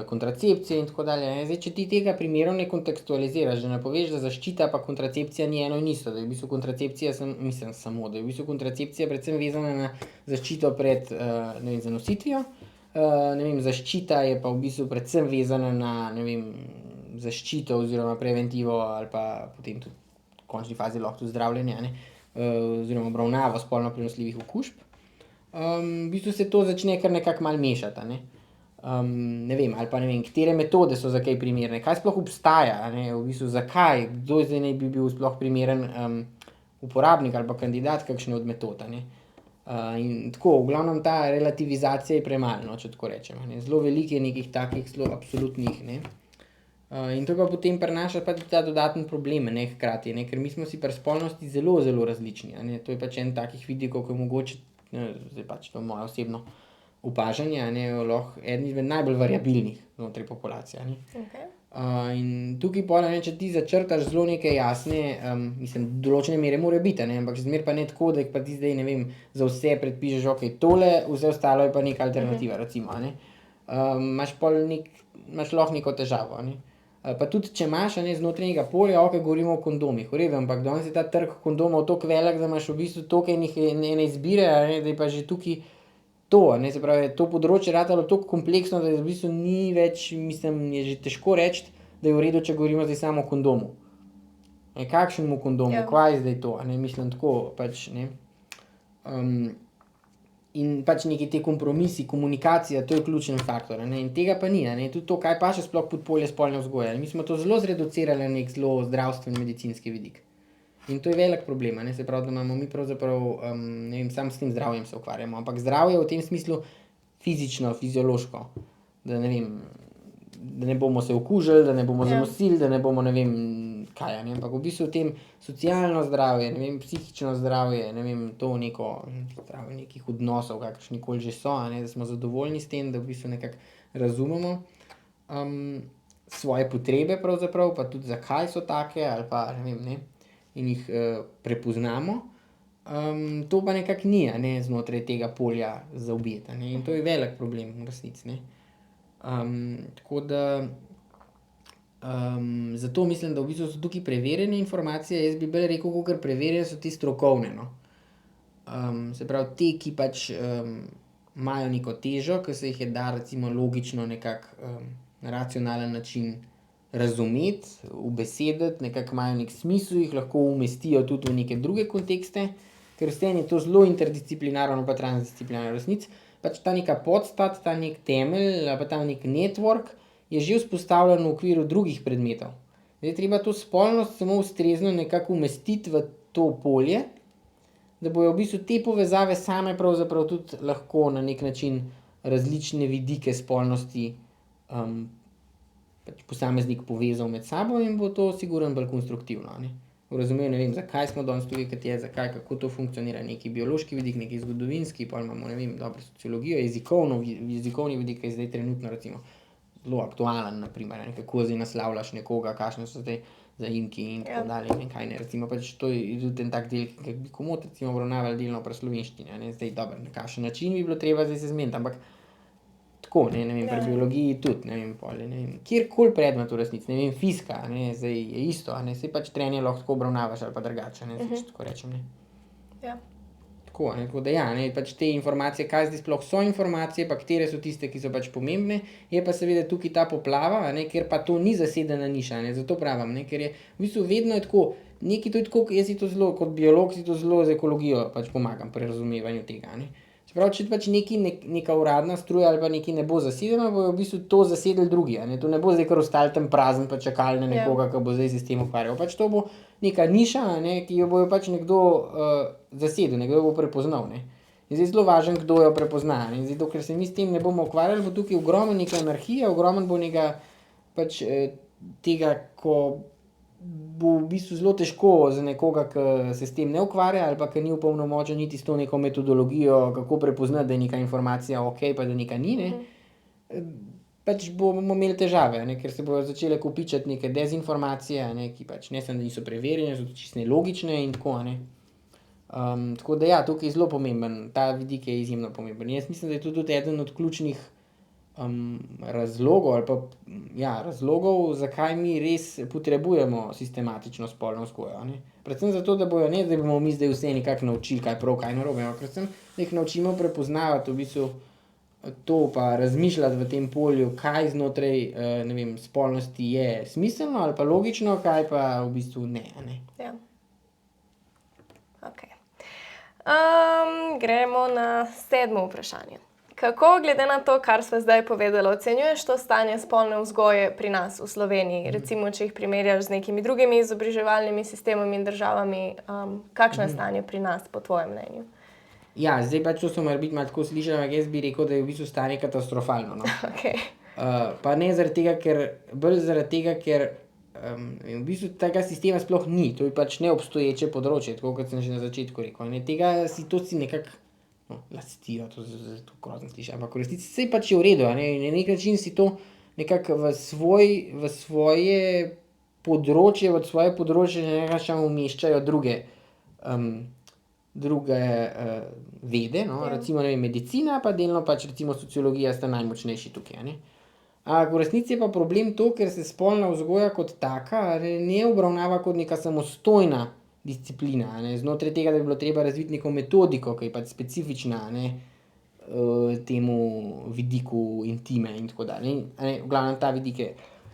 kontracepcije in tako dalje, a ne. Zdaj, če ti tega primerov ne kontekstualiziraš, da ne poveš, da zaščita pa kontracepcija ni eno in isto, da je v bistvu kontracepcija da je v bistvu kontracepcija predvsem vezana na zaščito pred, ne vem, zanositvijo, ne vem, zaščita je pa v bistvu predvsem vezana na, ne vem, zaščito oziroma preventivo ali pa potem tudi v končni fazi lahko tudi zdravljenje, a ne, oziroma obravnavo spolno prenosljivih okužb. V bistvu se to začne kar nekako malo mešati, a ne. Ne vem, ali pa ne vem, katere metode so za kaj primerne, kaj sploh obstaja, a ne, v bistvu zakaj, kdo zdaj naj bi bil sploh primeren uporabnik ali pa kandidat kakšne od metod, a ne. In tako, v glavnem ta relativizacija je premalo, no, če tako rečem, a ne, zelo veliko je nekih takih zelo absolutnih, ne. In to pa potem prinaša pač ta dodaten problem, ne, hkrati, ne, ker mi smo si pri spolnosti zelo, zelo različni, a ne, to je pač en takih vidikov, ke mogoče, zdaj pač to moje osebno opažanje, a ne, lahko eden izmed najbolj variabilnih znotraj populacije, a ne. In tukaj pol, a ne, če ti začrtaš zelo neke jasne, mislim, določene mere morajo biti, a ne, ampak še zmeraj pa ne tako, da pa ti zdaj, ne vem, za vse predpišeš, okej, tole, vse ostalo je pa neka alternativa, recimo, a ne. Imaš lahko neko težavo, a ne. Pa tudi, če imaš, a ne, znotraj nekega polja, okej, govorimo o kondomih, v redu, ampak danes je ta trg kondomov toliko velik, da imaš v bistvu toliko ene izbire, a ne, da je pa že tukaj to, a ne, se pravi, to področje ratalo toliko kompleksno, da v bistvu ni več, mislim, je že težko reči, da je v redu, če govorimo zdaj samo o kondomu. Kakšnemu kondomu, kaj je zdaj to, a ne, mislim tako, pač, ne. In pač neki te kompromisi, komunikacija, to je ključen faktor. Ne? In tega pa ni. Ne? Tudi to, kaj pa še sploh pod polje spolne vzgoje. Mi smo to zelo zreducirali na nek zelo zdravstveni medicinski vidik. In to je velik problem. Ne? Se pravi, da imamo mi pravzaprav, ne vem, sam s tem zdravjem se ukvarjamo. Ampak zdravje v tem smislu fizično, fiziološko. Da ne vem, da ne bomo se okužili, da ne bomo zanosili, da ne bomo ne vem kaj. Ne? Ampak v bistvu v tem socialno zdravje, ne vem, psihično zdravje, ne vem, to neko zdravje nekih odnosov, kakršnikoli že so, ne? Da smo zadovoljni s tem, da v bistvu nekako razumemo svoje potrebe pravzaprav, pa tudi zakaj so take ali pa ne vem, ne? In jih prepoznamo. To pa nekako ni, ne, znotraj tega polja zaobjeta. In to je velik problem v resnici. Ne. Tako da zato mislim, da v bistvu so tukaj preverjene informacije. Jaz bi bolj rekel, kakor preverjene so ti strokovne. No. Se pravi, te, ki pač imajo neko težo, ki se jih je da recimo logično nekako na racionalen način razumeti, ubesediti, nekako imajo nek smisel, jih lahko umestijo tudi v neke druge kontekste, ker vse je to zelo interdisciplinarno pa transdisciplinarno resnic. Pač ta neka podstat, ta nek temelj, pa ta nek network je že vzpostavljen v okviru drugih predmetov. Zdaj je treba to spolnost samo ustrezno nekako umestiti v to polje, da bojo v bistvu te povezave same pravzaprav tudi lahko na nek način različne vidike spolnosti pač posameznik povezal med sabo in bo to sigurno bolj konstruktivno. Ne? Razumel, ne vem, zakaj smo danes tukaj, kot je, zakaj, kako to funkcionira, neki biološki vidik, neki zgodovinski, pa imamo, ne vem, dobro sociologijo, jezikovni vidik, ki je zdaj trenutno recimo zelo aktualen, naprimer, ne, kako zdaj naslavljaš nekoga, kakšne so zdaj zaimki in tako dalje, ne, kaj ne, recimo, pač to je tudi en tak del, ki bi komot recimo obravnavali delno pri slovenščini, ne, zdaj dobro, na kakšen način bi bilo treba zdaj se zmeniti, ampak tako, ne vem, pri biologiji tudi, ne vem, polje, ne vem, kjerkoli predmet v resnici, ne vem, fizika, ne, zdaj je isto, ne, saj pač trenje lahko obravnavaš ali pa drugače, ne, če tako rečem, ne. Ja. Tako, ne, tako da ja, ne, pač te informacije, kaj zdaj sploh so informacije, pa katere so tiste, ki so pač pomembne, je pa seveda tukaj ta poplava, ne, ker pa to ni zasedena niša, ne, zato pravim, ne, ker je v bistvu vedno je tako, nekaj to je tako, jaz si to zelo, kot biolog si to zelo z ekologijo pač pomagam pri razumevanju tega, ne. Se pravi, če pač neka uradna struja ali pa nekaj ne bo zasedeno, bojo v bistvu to zasedeli drugi, ne, to ne bo zdaj kar ostalo tam prazen pa čakali na nekoga, ki bo zdaj se s tem ukvarjal, pač to bo neka niša, ne, ki jo bojo pač nekdo zasedel, nekdo jo bo prepoznal, ne. In zdaj zelo važno, kdo jo prepozna, ne, in zdaj dokler se mi s tem ne bomo ukvarjali, bo tukaj ogromno neka anarhija, ogromno bo nekega pač tega, ko bo v bistvu zelo težko za nekoga, ki se s tem ne ukvarja ali pa ki ni opolnomočen niti s to neko metodologijo, kako prepoznati, da je neka informacija okej, pa da neka ni, ne. Pač bomo imeli težave, ne, ker se bojo začele kopičiti neke dezinformacije, ne, ki pač ne samo, da niso preverjene, so tudi čisto nelogične in tako, ne. Tako da ja, tukaj je zelo pomemben, ta vidik je izjemno pomemben. Jaz mislim, da je to tudi eden od ključnih razlogov ali pa razlogov, zakaj mi res potrebujemo sistematično spolno vzgojo, ne. Predvsem zato, da bojo, ne, da bomo mi zdaj vse nekako naučili, kaj prav, kaj narobe, ampak predvsem, da jih naučimo prepoznavati v bistvu to pa razmišljati v tem polju, kaj znotraj, ne vem, spolnosti je smiselno ali pa logično, kaj pa v bistvu ne, a ne. Ja. Okej. Gremo na 7. vprašanje. Kako, glede na to, kar sva zdaj povedala, ocenjuješ to stanje spolne vzgoje pri nas v Sloveniji? Recimo, če jih primerjaš z nekimi drugimi izobraževalnimi sistemami in državami, kakšno je stanje pri nas, po tvojem mnenju? Ja, zdaj pač to so morebiti malo tako slišali, ampak jaz bi rekel, da je v bistvu stanje katastrofalno, no. Okej. Pa ne zaradi tega, bolj zaradi tega, ker v bistvu tega sistema sploh ni, to je pač neobstoječe področje, tako kot sem že na začetku rekel, ne, to si nekako lastijo, to grozno sliši, ampak v resnici saj pač je v redu, a ne, na neki način si to nekako v svoje področje nekako umeščajo druge vede, no, recimo, ne vem, medicina pa delno pač recimo sociologija sta najmočnejši tukaj, a ne. Ampak v resnici je pa problem to, ker se spolna vzgoja kot taka ne obravnava kot neka samostojna disciplina, a ne, znotraj tega, da bi bilo treba razviti neko metodiko, ki je pač specifična, a ne, temu vidiku intime in tako dalje, a ne, v glavnem ta vidik je.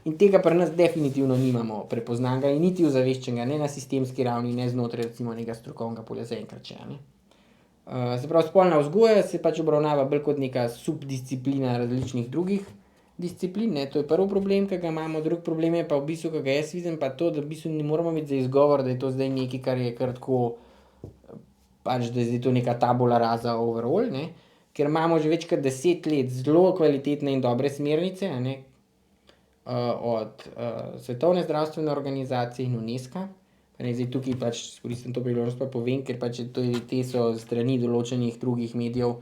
In tega pri nas definitivno nimamo prepoznanega in niti ozaveščenega, ne na sistemski ravni, ne znotraj recimo nekega strokovnega polja zaenkrat še, a ne. Se pravi, spolna vzgoja se pač obravnava bolj kot neka subdisciplina različnih drugih disciplin, ne, to je prvi problem, ki ga imamo, drugi problem je pa v bistvu, ki ga jaz vidim, pa to, da v bistvu ne moramo imeti za izgovor, da je to zdaj nekaj, kar je kar tako, pač da je zdaj to neka tabula rasa overall, ne, ker imamo že več kot 10 let zelo kvalitetne in dobre smernice, a ne, od Svetovne zdravstvene organizacije in UNESCO. Ne, zdaj tukaj pač izkoristim to priložnost pa povem, ker pač te so strani določenih drugih medijev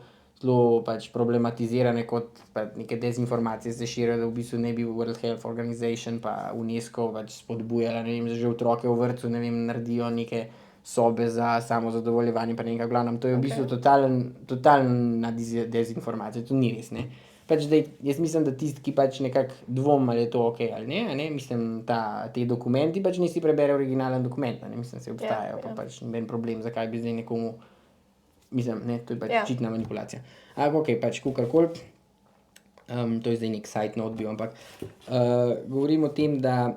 zelo pač problematizirane kot neke dezinformacije se širijo, da v bistvu ne bi World Health Organization pa UNESCO pač spodbujala, ne vem, že otroke v vrtcu, ne vem, naredijo neke sobe za samozadovoljevanje pa ne vem kaj, v glavnem, to je v bistvu totalna dezinformacija, to ni res, ne. Pač zdaj, jaz mislim, da tisti, ki pač nekako dvom, ali je to okej ali ne, a ne, mislim, ti dokumenti, pač naj si prebere originalen dokument, a ne, mislim, saj obstajajo, pa pač noben problem, zakaj bi zdaj nekomu, mislim, ne, to je pač očitna manipulacija. Ampak okej, pač kakorkoli, to je zdaj neki side note bil, ampak govorim o tem, da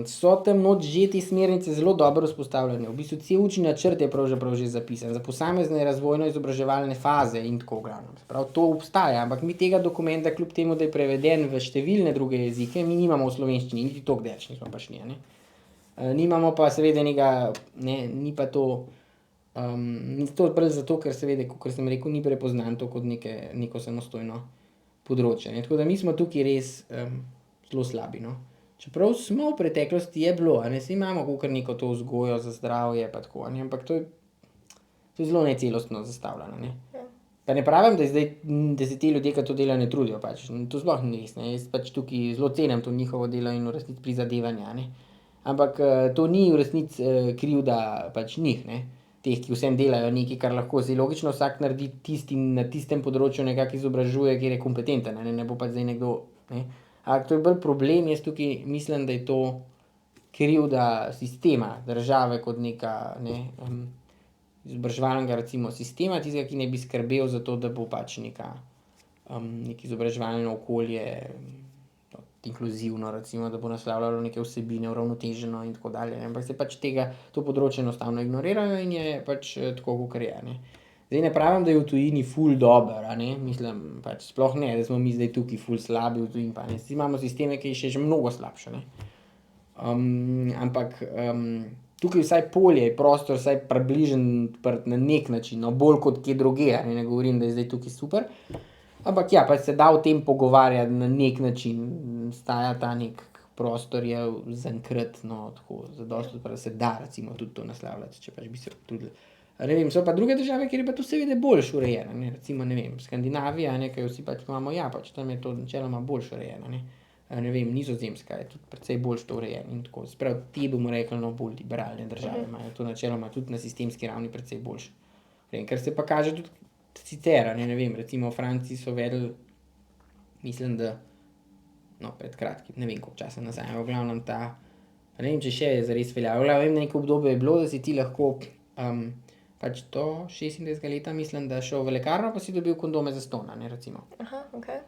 so tam not že te smernice zelo dobro vzpostavljene, v bistvu cel učni načrt je pravzaprav že zapisan, za posamezne razvojno-izobraževalne faze in tako v glavnem. Se pravi, to obstaja, ampak mi tega dokumenta, kljub temu, da je preveden v številne druge jezike, mi nimamo v slovenščini, niti toliko daleč nismo prišli, a ne. Nimamo pa seveda enega, ne, ni pa to, to bolj zato, ker seveda, kakor sem rekel, ni prepoznan to kot neko samostojno področje, ne, tako da mi smo tukaj res zelo slabi, no. Čeprav smo v preteklosti je bilo, a ne, saj imamo kakor neko to vzgojo za zdravje pa tako, a ne, ampak to je zelo necelostno zastavljeno, ne. Pa ne pravim, da zdaj, da se ti ljudje, ke to delajo, ne trudijo pač, to sploh ni res, ne, jaz pač tukaj zelo cenim to njihovo delo in v resnici prizadevanja, a ne. Ampak to ni v resnici krivda pač njih, ne, teh, ki vseeno delajo nekaj, kar lahko, saj logično vsak naredi na tistem področju nekako izobražuje, kjer je kompetenten, a ne, ne bo pač zdaj nekdo, ne. Ampak to je bolj problem, jaz tukaj mislim, da je to krivda sistema, države kot neka, ne, izobraževalnega recimo sistema, tistega, ki naj bi skrbel za to, da bo pač neko izobraževalno okolje inkluzivno recimo, da bo naslavljalo neke vsebine uravnoteženo in tako dalje, ampak se pač to področje enostavno ignorirajo in je pač tako, kakor je, a ne. Zdaj ne pravim, da je v tujini ful dobro, a ne, mislim, pač sploh ne, da smo mi zdaj tukaj ful slabi v tujini pa ne, saj imamo sisteme, ki je še že mnogo slabše, ne. Ampak tukaj vsaj polje, prostor vsaj približno odprt na neki način, no, bolj kot kje drugje, a ne, ne govorim, da je zdaj tukaj super, ampak ja, pač se da o tem pogovarjati na neki način, obstaja ta neki prostor je zaenkrat, no, tako zadosti odprt, da se da recimo tudi to naslavljati, če pač bi se potrudili. Ne vem, so pa druge države, kjer je pa to seveda boljše urejeno, ne, recimo, ne vem, Skandinavija, a ne, ke jo vsi pač imamo, ja, pač tam je to načeloma boljše urejeno, ne. Ne vem, Nizozemska je tudi precej boljše to urejeno in tako, se pravi, te, bomo rekli, no, bolj liberalne države imajo to načeloma tudi na sistemski ravni precej boljše. Ker se pa kaže tudi sicer, a ne, ne vem, recimo v Franciji so uvedli, mislim, da no, pred kratkim, ne vem, koliko časa nazaj, v glavnem ta, pa ne vem, če še je zares veljalo, v glavnem neko obdobje je bilo, da si ti lahko pač do 26. leta, mislim, da šel v lekarno, pa si dobil kondome zastonj, a ne, recimo. Aha, okej.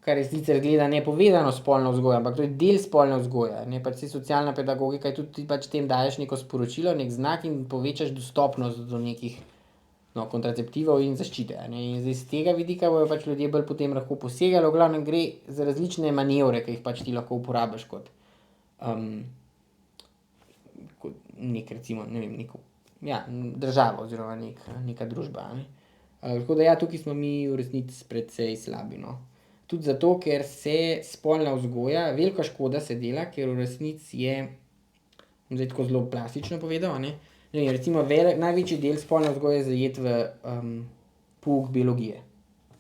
Kar je sicer izgleda nepovezano s spolno vzgojo, ampak to je del spolne vzgoje, ne, pač saj socialna pedagogika je tudi, ti pač tem daješ neko sporočilo, neki znak in povečaš dostopnost do nekih, no, kontraceptivov in zaščite, a ne, in zdaj s tega vidika bojo pač ljudje bolj potem lahko posegali, v glavnem gre za različne manevre, ki jih pač ti lahko uporabiš kot neki recimo, ne vem, neko, ja, država oziroma neka družba, a ne. Tako da ja, tukaj smo mi v resnici precej slabi, no. Tudi zato, ker se spolna vzgoja, velika škoda se dela, ker v resnici je, bom zdaj tako zelo plastično povedal, a ne, ne vem, recimo največji del spolne vzgoje je zajet v pouk biologije.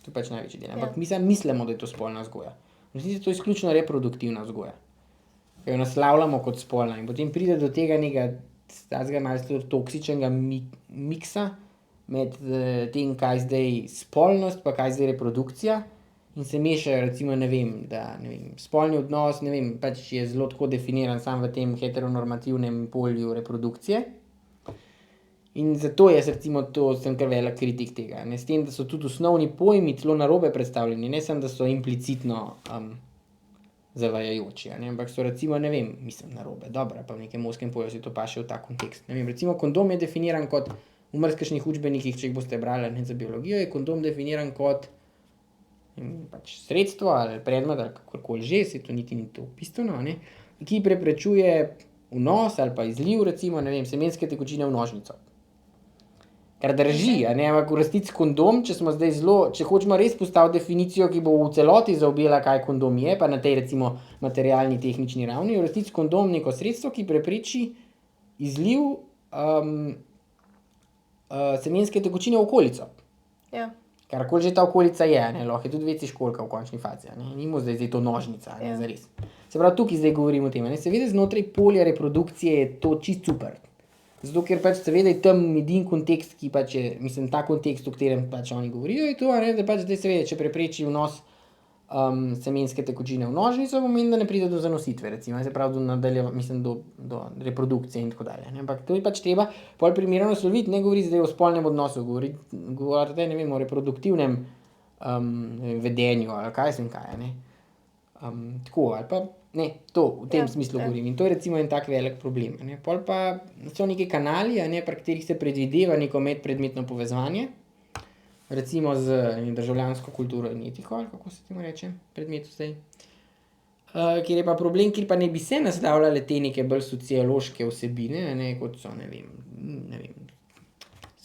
To je pač največji del, ampak mi samo mislimo, da je to spolna vzgoja. V resnici je to izključno reproduktivna vzgoja, ki jo naslavljamo kot spolna in potem pride do tega nekega takega malo toksičnega miksa med tem, kaj zdaj spolnost pa kaj zdaj reprodukcija, in se mešajo recimo, ne vem, da, ne vem, spolni odnos, ne vem, pač je zelo tako definiran samo v tem heteronormativnem polju reprodukcije. In zato jaz recimo sem kar velik kritik tega, ne, s tem, da so tudi osnovni pojmi celo narobe predstavljeni, ne samo, da so implicitno zavajajoči, a ne, ampak so recimo, ne vem, mislim narobe, dobro, pa v nekem ozkem polju si to paše v ta kontekst, ne vem, recimo kondom je definiran kot v marsikšnih učbenikih, če jih boste brali, ne, za biologijo, je kondom definiran kot pač sredstvo ali predmet ali kakorkoli že, se to niti ni to bistveno, ne, ki preprečuje vnos ali pa izliv, recimo, ne vem, semenske tekočine v nožnico. Kar drži, a ne, ampak v resnici kondom, če hočemo res postaviti definicijo, ki bo v celoti zaobjela, kaj kondom je, pa na tej recimo materialni, tehnični ravni, v resnici kondom neko sredstvo, ki prepreči izliv semenske tekočine v okolico. Ja. Karkoli že ta okolica je, ne, lahko je tudi WC školjka v končni fazi, ne, ni mu zdaj to nožnica, ne, zares. Se pravi, tukaj zdaj govorimo o tem, ne, seveda znotraj polja reprodukcije je to čist super. Zato, ker pač seveda je tam edini kontekst, ki pač je, mislim, ta kontekst, o katerem pač oni govorijo, je to, ne, da pač zdaj seveda, če prepreči vnos semenske tekočine v nožnico, pomeni, da ne pride do zanositve, recimo, se pravi, do reprodukcije in tako dalje, ne, ampak to je pač treba pol primerno nasloviti, ne govoriti zdaj o spolnem odnosu, govorite, ne vem, o reproduktivnem vedenju, ali kaj sem kaj, ne. Tako, ali pa, ne, to, v tem smislu govorim. In to je recimo en tak velik problem, ne. Pol pa so neki kanali, a ne, pri katerih se predvideva neko medpredmetno povezovanje, recimo z državljansko kulturo in etiko, ali kako se temu reče, predmetu zdaj. Kjer je pa problem, kjer pa ne bi se naslavljale te neke bolj sociološke vsebine, a ne, kot so, ne vem,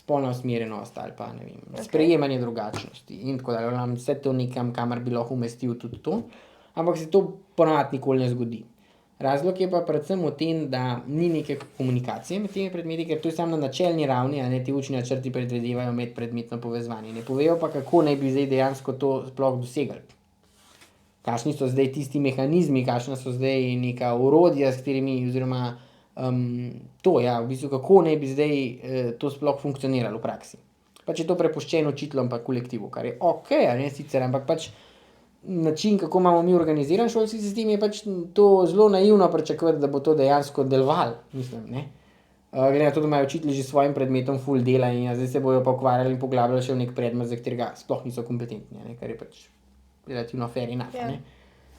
spolna usmerjenost ali pa, ne vem, sprejemanje drugačnosti in tako dalje, vse to nekam, kamor bi lahko umestil tudi to, ampak se to ponavadi nikoli ne zgodi. Razlog je pa predvsem v tem, da ni neke komunikacije med temi predmeti, ker to je samo na načelni ravni, a ne, ti učni načrti predvidevajo medpredmetno povezovanje, ne povejo pa, kako naj bi zdaj dejansko to sploh dosegli. Kakšni so zdaj tisti mehanizmi, kakšna so zdaj neka orodja, s katerimi, oziroma to, ja, v bistvu, kako naj bi zdaj to sploh funkcioniralo v praksi. Pač je to prepuščeno učiteljem pa kolektivu, kar je okej, a ne, sicer, ampak pač način, kako imamo mi organiziran šolski sistem, je pač to zelo naivno pričakovati, da bo to dejansko delovalo, mislim, ne. Glede na to, da imajo učitelji že s svojim predmetom ful dela in zdaj se bojo pa ukvarjali in poglabljali še v neki predmet, za katerega sploh niso kompetentni, a ne, kar je pač relativno fair enough, a ne.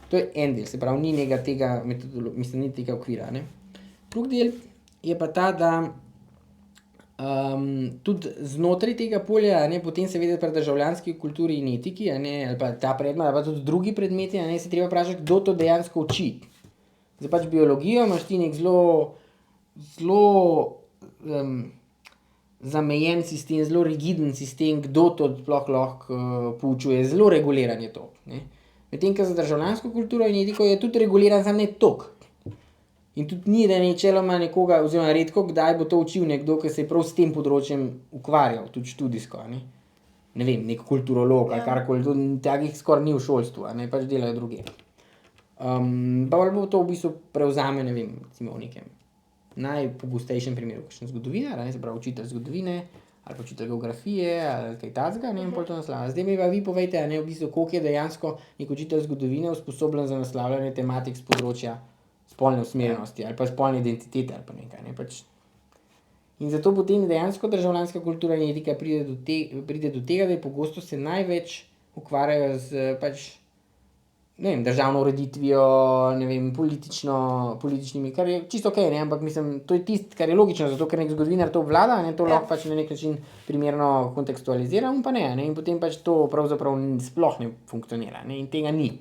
To je en del, se pravi, ni tega ni tega okvira, a ne. Drugi del je pa ta, da tudi znotraj tega polja, a ne, potem seveda pri državljanski kulturi in etiki, a ne, ali pa ta predmet, ali pa tudi drugi predmeti, a ne, se treba vprašati, kdo to dejansko uči. Zdaj pač biologijo imaš ti neki zelo zamejen sistem, zelo rigiden sistem, kdo to sploh lahko poučuje, zelo reguliran je to, ne. Medtem ko za državljansko kulturo in etiko je tudi reguliran, samo ne toliko. In tudi ni, da načeloma nekoga, oziroma redko kdaj bo to učil nekdo, ki se je prav s tem področjem ukvarjal, tudi študijsko, a ne. Ne vem, neki kulturolog ali karkoli, to takih skoraj ni v šolstvu, a ne, pač delajo drugje. Pol bo to v bistvu prevzame, ne vem, recimo v nekem najpogostejšem primeru kakšen zgodovinar, a ne, se pravi učitelj zgodovine ali pa učitelj geografije ali kaj takega, ne, in pol to naslavlja. Zdaj mi pa vi povejte, a ne, v bistvu, koliko je dejansko neki učitelj zgodovine usposobljen za naslavljanje tematik s področja spolne usmerjenosti ali pa spolne identitete ali pa nekaj, ne, pač. In zato potem dejansko državljanska kultura in etika pride do tega, da pogosto se največ ukvarjajo z pač, ne vem, državno ureditvijo, ne vem, političnimi, kar je čisto okej, ne, ampak mislim, to je tisto, kar je logično, zato ker neki zgodovinar to obvlada, a ne, to lahko pač na neki način primerno kontekstualizira, pa ne, a ne, in potem pač to pravzaprav sploh ne funkcionira, ne, in tega ni,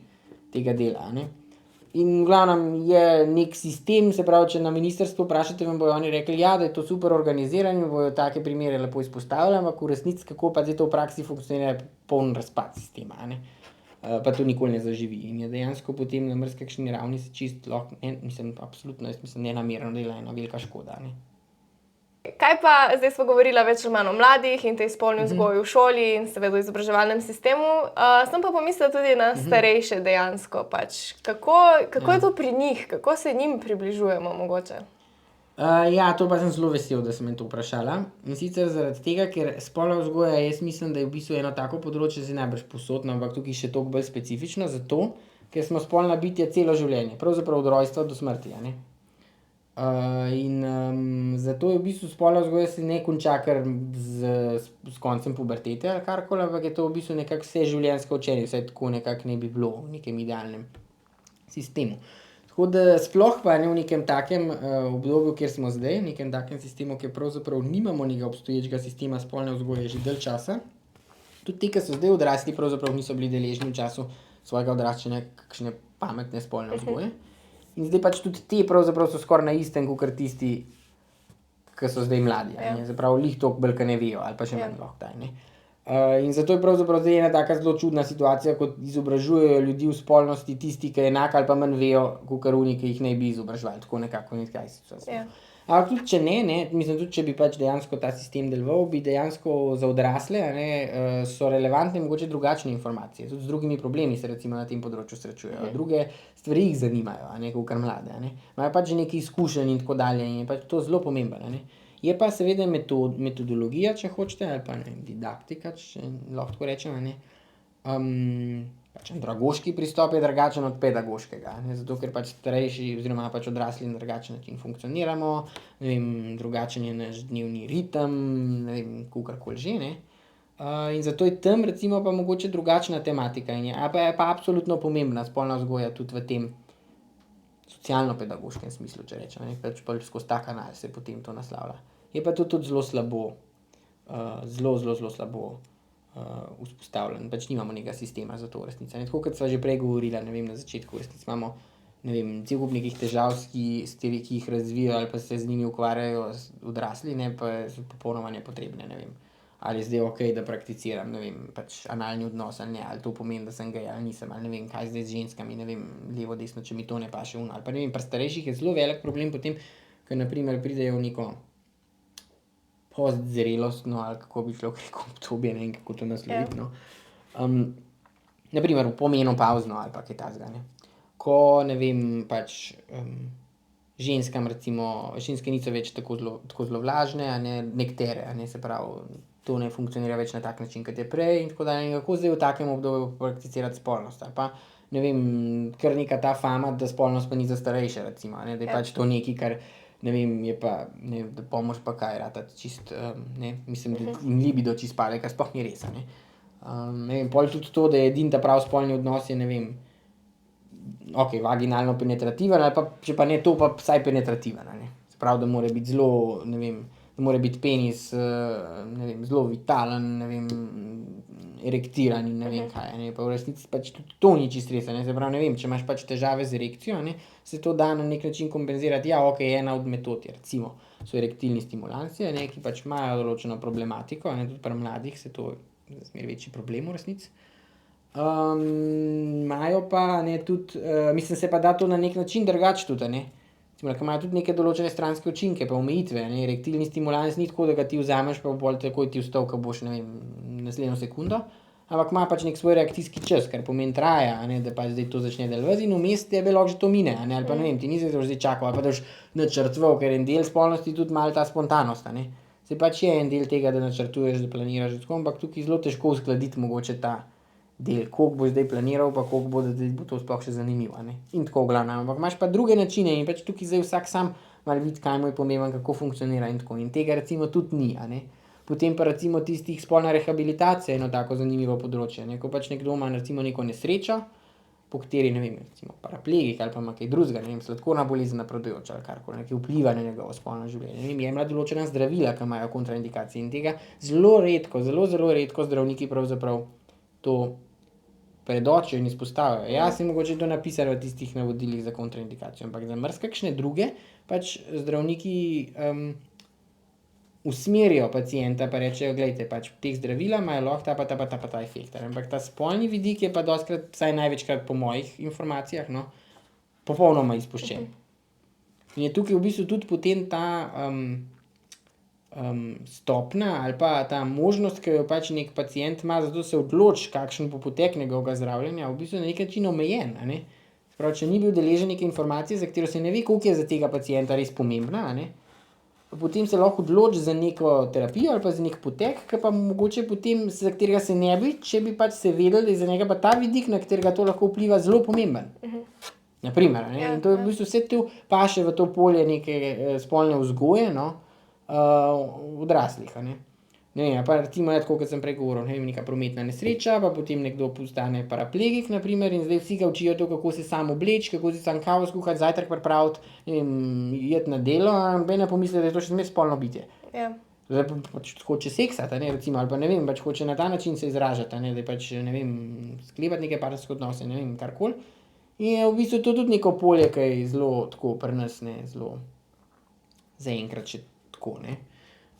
tega dela, a ne. In v glavnem je neki sistem, se pravi, če na ministrstvu vprašate, vam bojo oni rekli, ja, da je to super organizirano in bojo take primere lepo izpostavili, ampak v resnici, kako pa zdaj to v praksi funkcionira, je poln razpad sistema, a ne. Pa to nikoli ne zaživi in je dejansko potem na marsikakšni ravni se čisto lahko, absolutno, jaz mislim, nenamerno dela ena velika škoda, a ne. Kaj pa, zdaj smo govorila več ali manj o mladih in tej spolni vzgoji v šoli in seveda v izobraževalnem sistemu, sem pa pomislila tudi na starejše dejansko pač. Kako je to pri njih, kako se njim približujemo mogoče? Ja, to pa sem zelo vesel, da si me to vprašala, in sicer zaradi tega, ker spolna vzgoja, jaz mislim, da je v bistvu eno tako področje, zdaj najbrž povsod, no, ampak tukaj še toliko bolj specifično, zato, ker smo spolna bitja celo življenje, pravzaprav od rojstva do smrti, a ne. Zato je v bistvu spolna vzgoja se ne konča kar s koncem pubertete ali karkoli, ampak je to v bistvu nekako vseživljenjsko učenje, vsaj tako nekako naj bi bilo v nekem idealnem sistemu. Tako da sploh pa ne v nekem takem obdobju, kjer smo zdaj, v nekem takem sistemu, kjer pravzaprav nimamo nekega obstoječega sistema spolne vzgoje že dalj časa. Tudi ti, ki so zdaj odrasli, pravzaprav niso bili deležni v času svojega odraščanja kakšne pametne spolne vzgoje. In zdaj pač tudi ti pravzaprav so skoraj na istem, kot tisti, ki so zdaj mladi. Zapravo, lih toliko bolj, ki ne vejo, ali pa še manj lahko taj. In zato je pravzaprav zdaj ena taka zelo čudna situacija, ko izobražujejo ljudi v spolnosti tisti, ki enako ali pa manj vejo, kakor oni, ki jih ne bi izobraževali. Tako nekako nekaj situacije. Ampak tudi če ne, mislim tudi, če bi pač dejansko ta sistem deloval, bi dejansko za odrasle so relevantne mogoče drugačne informacije. Tudi z drugimi problemi se recimo na tem področju srečujejo. Druge stvari jih zanimajo, kakor mlade. Imajo pač že nekaj izkušenj in tako dalje in je pač to zelo pomembno. Je pa seveda metodologija, če hočete, ali pa didaktika, če lahko tako rečem, pač andragoški pristop je drugačen od pedagoškega, zato ker pač starejši oziroma pač odrasli na drugačen način funkcioniramo, drugačen je naš dnevni ritem, kakorkoli že, in zato je tam recimo pa mogoče drugačna tematika in je pa absolutno pomembna spolna vzgoja tudi v tem socialno-pedagoškem smislu, če rečem, pač skozi ta kanal se potem to naslavlja. Je pa to tudi zelo slabo, zelo slabo vzpostavljen, pač nimamo nekega sistema za to v resnici. Tako kot sva že prej govorila, na začetku v resnici imamo, cel kup nekih težav, ki jih razvijajo ali pa se z njimi ukvarjajo odrasli, pa so popolnoma nepotrebne, Ali je zdaj okej, da prakticiram, pač analni odnos ali ne, ali to pomeni, da sem gej ali nisem, ali ne vem, kaj zdaj z ženskami, levo, desno, če mi to ne paše, ali pa pri starejših je zelo velik problem potem, ko na primer pridejo v neko postzrelostno, ali kako bi človek rekel, obdobje, ne vem, kako to nasloviti, na primer v pomenopavzno ali pa kaj takega, Ko, pač ženskam recimo, ženske niso več tako zelo vlažne, nekatere, se pravi, to ne funkcionira več na tak način, kot je prej in tako dalje. In kako zdaj v takem obdobju prakticirati spolnost, ali pa, kar neka ta fama, da spolnost pa ni za starejše, recimo, da je pač to nekaj, kar, je pa, da pomoč pa kaj ratati čist, mislim, da in libido čist pade, kar sploh ni res, pol tudi to, da je edini ta prav spolni odnos je, okej, vaginalno penetrativen, ali pa, če pa ne to, pa vsaj penetrativen, Se pravi, da mora biti zelo, da mora biti penis, zelo vitalen, erektiran in ne vem kaj, pa v resnici pač tudi to ni čisto res, Se pravi, če imaš pač težave z erekcijo, se to da na neki način kompenzirati. Ja, okej, ena od metod je recimo, so erektilni stimulansi, ki pač imajo določeno problematiko, tudi pri mladih se to zmeraj večji problem v resnici. Imajo pa, tudi, mislim, se pa da to na neki način drugače tudi, Recimo, ko imajo tudi neke določene stranske učinke pa omejitve, Erektilni stimulans ni tako, da ga ti vzameš pa pol takoj ti vstal, ko boš, naslednjo sekundo, ampak ima pač neki svoj reakcijski čas, kar pomeni traja, da pač zdaj to začne delovati in vmes tebe lahko že to mine, ali pa ti ni zdaj čakal, ali pa da boš načrtoval, ker en del spolnosti tudi malo ta spontanost, Saj pač je en del tega, da načrtuješ, da planiraš tako, ampak tukaj zelo težko uskladiti mogoče ta del, koliko boš zdaj planiral, pa koliko bo to sploh še zanimivo, In tako v glavnem, ampak imaš pa druge načine in pač tukaj zdaj vsak sam malo vidi, kaj mu je pomembno, kako funkcionira in tako. In tega recimo tudi ni, Potem pa recimo tistih spolna rehabilitacija je eno tako zanimivo področje, Ko pač nekdo ima recimo neko nesrečo, po kateri, recimo paraplegik ali pa ima kaj drugega, sladkorna bolezen napredujoča ali karkoli, ki vpliva na njegovo spolno življenje. Jemlje določena zdravila, ki imajo kontraindikacije in tega zelo redko, zelo redko zdravniki pravzaprav to predočijo in izpostavljajo. Ja, si mogoče to napisali v tistih navodilih za kontraindikacijo, ampak za marsikakšne druge pač zdravniki usmerijo pacienta pa rečejo, glejte, pač teh zdravila imajo lahko ta efekt. Ampak ta spolni vidik je pa dostikrat, vsaj največkrat po mojih informacijah, popolnoma izpuščen. In je tukaj v bistvu tudi potem ta stopnja ali pa ta možnost, ki jo pač neki pacient ima, zato se odloči, kakšen bo potek njegovega zdravljenja, v bistvu na neki način omejen, Se pravi, če ni bil deležen neke informacije, za katero se ne ve, koliko je za tega pacienta res pomembna, potem se lahko odloči za neko terapijo ali pa za neki potek, ki pa mogoče potem, za katerega se ne bi, če bi pač se vedeli, da je za njega pa ta vidik, na katerega to lahko vpliva, zelo pomemben. Na primer, in to je v bistvu vse to paše v to polje neke spolne vzgoje, odraslih, Ne vem, pa recimo, tako kot sem prej govoril, ne vem, neka prometna nesreča, pa potem nekdo postane paraplegik, naprimer, in zdaj vsi ga učijo to, kako se sam obleči, kako si sam kavo skuhati, zajtrk pripraviti, ne vem, iti na delo, ampak ne pomisli, da je to še zmeraj spolno bitje. Ja. Zdaj pač hoče seksati, ne, recimo, ali pa ne vem, pač hoče na ta način se izražati, ne, da pač, ne vem, sklepati neke partnerske odnose, ne vem, karkoli. In je v bistvu to tudi neko polje, ki je zelo tako pri nas, ne, zelo zaenkrat še tako, ne.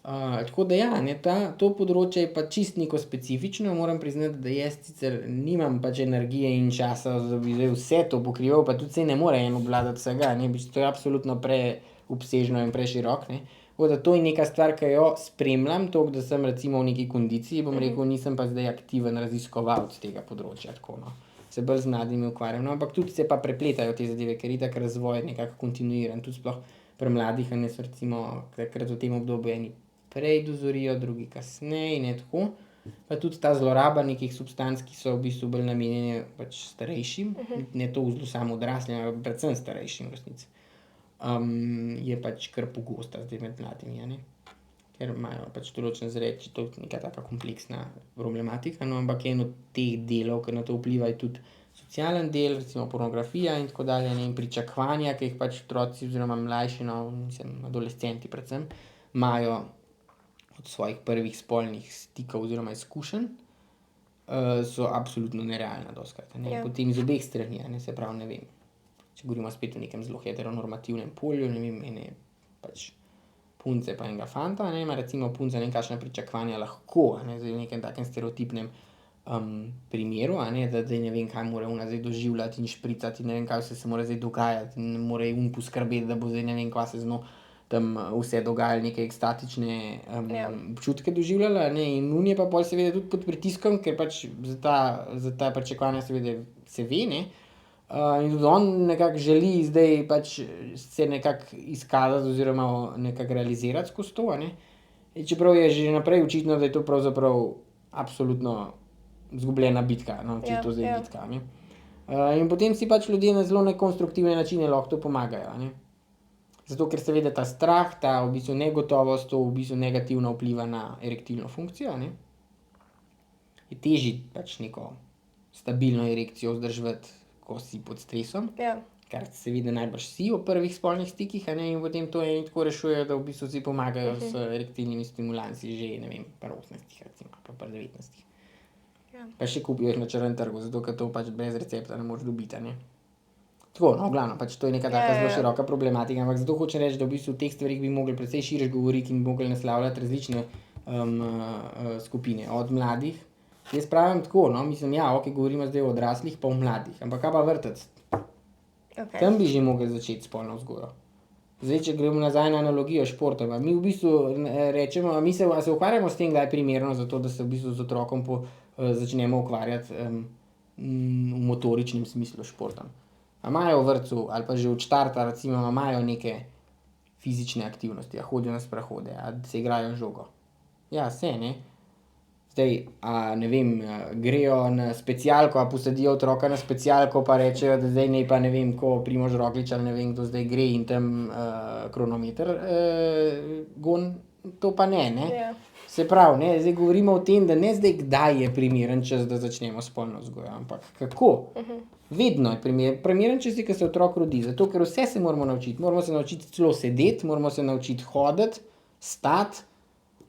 Tako da ja, ne, to področje je pa čisto neko specifično, moram priznati, da jaz sicer nimam pač energije in časa, da bi zdaj vse to pokrival, pa tudi se ne more en obvladati vsega, ne, to je absolutno preobsežno in preširok, ne. Tako da to je neka stvar, ki jo spremljam, toliko, da sem recimo v neki kondiciji, bom rekel, nisem pa zdaj aktiven raziskovalec tega področja, tako no. Se bolj z mladimi ukvarjam, no, ampak tudi se pa prepletajo te zadeve, ker itak razvoj je nekako kontinuiran, tudi sploh pri mladih, a ne, so recimo takrat v tem obdobju eni prej dozorijo, drugi kasneje, ne, tako. Pa tudi ta zloraba nekih substanc, ki so v bistvu bolj namenjene pač starejšim, ne to v zelo samo odraslim, ampak predvsem starejšim v resnici, je pač kar pogosta zdaj med mladimi, a ne. Ker imajo pač določen zreč, to je neka taka kompleksna problematika, no, ampak en od teh delov, ke na to vpliva, je tudi socialen del, recimo pornografija in tako dalje, ne, in pričakovanja, ki jih pač otroci oziroma mlajši, no, mislim adolescenti predvsem, imajo od svojih prvih spolnih stikov oziroma izkušenj, so absolutno nerealna dostikrat, a ne. Ja. Potem iz obeh strani, a ne, se pravi, ne vem, če govorimo spet o nekem zelo heteronormativnem polju, ne vem, ene pač punce pa enega fanta, a ne, ima recimo punca ne vem kakšna pričakovanja lahko, a ne, zdaj v nekem takem stereotipnem, primeru, a ne, da zdaj ne vem, kaj mora ona zdaj doživljati in špricati in ne vem, kaj vse se mora zdaj dogajati in mora ji poskrbeti, da bo zdaj ne vem, kva se z njo tam vse dogajalo, neke ekstatične, občutke doživljala, a ne, in on je pa pol seveda tudi pod pritiskom, ker pač za ta pričakovanja seveda se ve, ne, in tudi on nekako želi zdaj pač se nekako izkazati oziroma nekako realizirati skozi to, a ne. Čeprav je že vnaprej očitno, da je to pravzaprav absolutno izgubljena bitka, no, če je to zdaj bitka, a ne. In potem si pač ljudje na zelo nekonstruktivne načine lahko to pomagajo, a ne. Zato, ker seveda ta strah, ta v bistvu negotovost, to v bistvu negativno vpliva na erektilno funkcijo, a ne. Je težje pač neko stabilno erekcijo vzdrževati, ko si pod stresom, Ja. kar seveda najbrž si ob prvih spolnih stikih, a ne, in potem to eni tako rešujejo, da v bistvu si pomagajo z erektilnimi stimulansi že, ne vem, pri 18 recimo, ali pa pri 19. Ja. Pa še kupijo jih na črnem trgu, zato ker to pač brez recepta ne moreš dobiti, a ne. Tako, no, v glavnem, pač to je neka taka zelo široka problematika, ampak zato hočem reči, da v bistvu o teh stvareh bi mogli precej širše govoriti in bi mogli naslavljati različne, skupine, od mladih. Jaz pravim tako, no, mislim, ja, okej, govorimo zdaj o odraslih pa o mladih, ampak kaj pa vrtec? Okej. Tam bi že mogli začeti s spolno vzgojo. Zdaj, če gremo nazaj na analogijo s športom, mi v bistvu rečemo, a se ukvarjamo s tem, kdaj je primerno za to, da se v bistvu z otrokom začnemo ukvarjati, v motoričnem smislu s športom. A imajo v vrtcu ali pa že od štarta recimo, a imajo neke fizične aktivnosti, a hodijo na sprehode, a se igrajo z žogo? Ja, se, ne. Zdaj, a ne vem, grejo na specialko, a posadijo otroka na specialko pa rečejo, da zdaj naj pa, ne vem, ko Primož Roglič ali ne vem kdo zdaj gre in tam, kronometer, goni, to pa ne, ne. Ja. Se pravi, ne, zdaj govorimo o tem, da ne zdaj, kdaj je primeren čas, da začnemo s spolno vzgojo, ampak kako. Vedno je primeren čas, ke se otrok rodi, zato ker vse se moramo naučiti. Moramo se naučiti celo sedeti, moramo se naučiti hoditi, stati,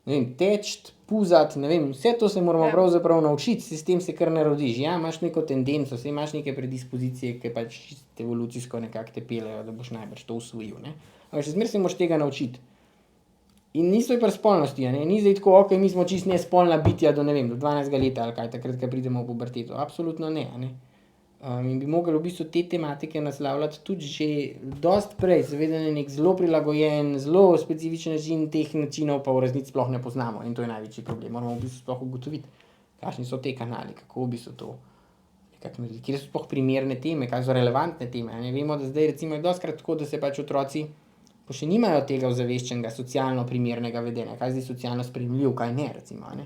ne vem, teči, puzati, ne vem, vse to se moramo pravzaprav naučiti, saj s tem se kar ne rodiš. Ja, imaš neko tendenco, saj imaš neke predispozicije, ke pač čisto evolucijsko nekako te peljejo, da boš najbrž to usvojil, ne. Ampak še zmeraj se moraš tega naučiti. In isto je pri spolnosti, a ne, ni zdaj tako, okej, mi smo čisto nespolna bitja do, ne vem, do 12. leta ali kaj, takrat, ke pridemo v puberteto, absolutno ne, a ne. In bi mogli v bistvu te tematike naslavljati tudi že dosti prej, seveda na neki zelo prilagojen, zelo specifičen način, teh načinov pa v resnici sploh ne poznamo in to je največji problem, moramo v bistvu sploh ugotoviti, kakšni so ti kanali, kako v bistvu to nekako narediti, katere so sploh primerne teme, kaj so relevantne teme, a ne. Vemo, da zdaj recimo je dostikrat tako, da se pač otroci, ko še nimajo tega ozaveščenega socialno primernega vedenja, kaj je zdaj socialno sprejemljivo, kaj ne, recimo, a ne.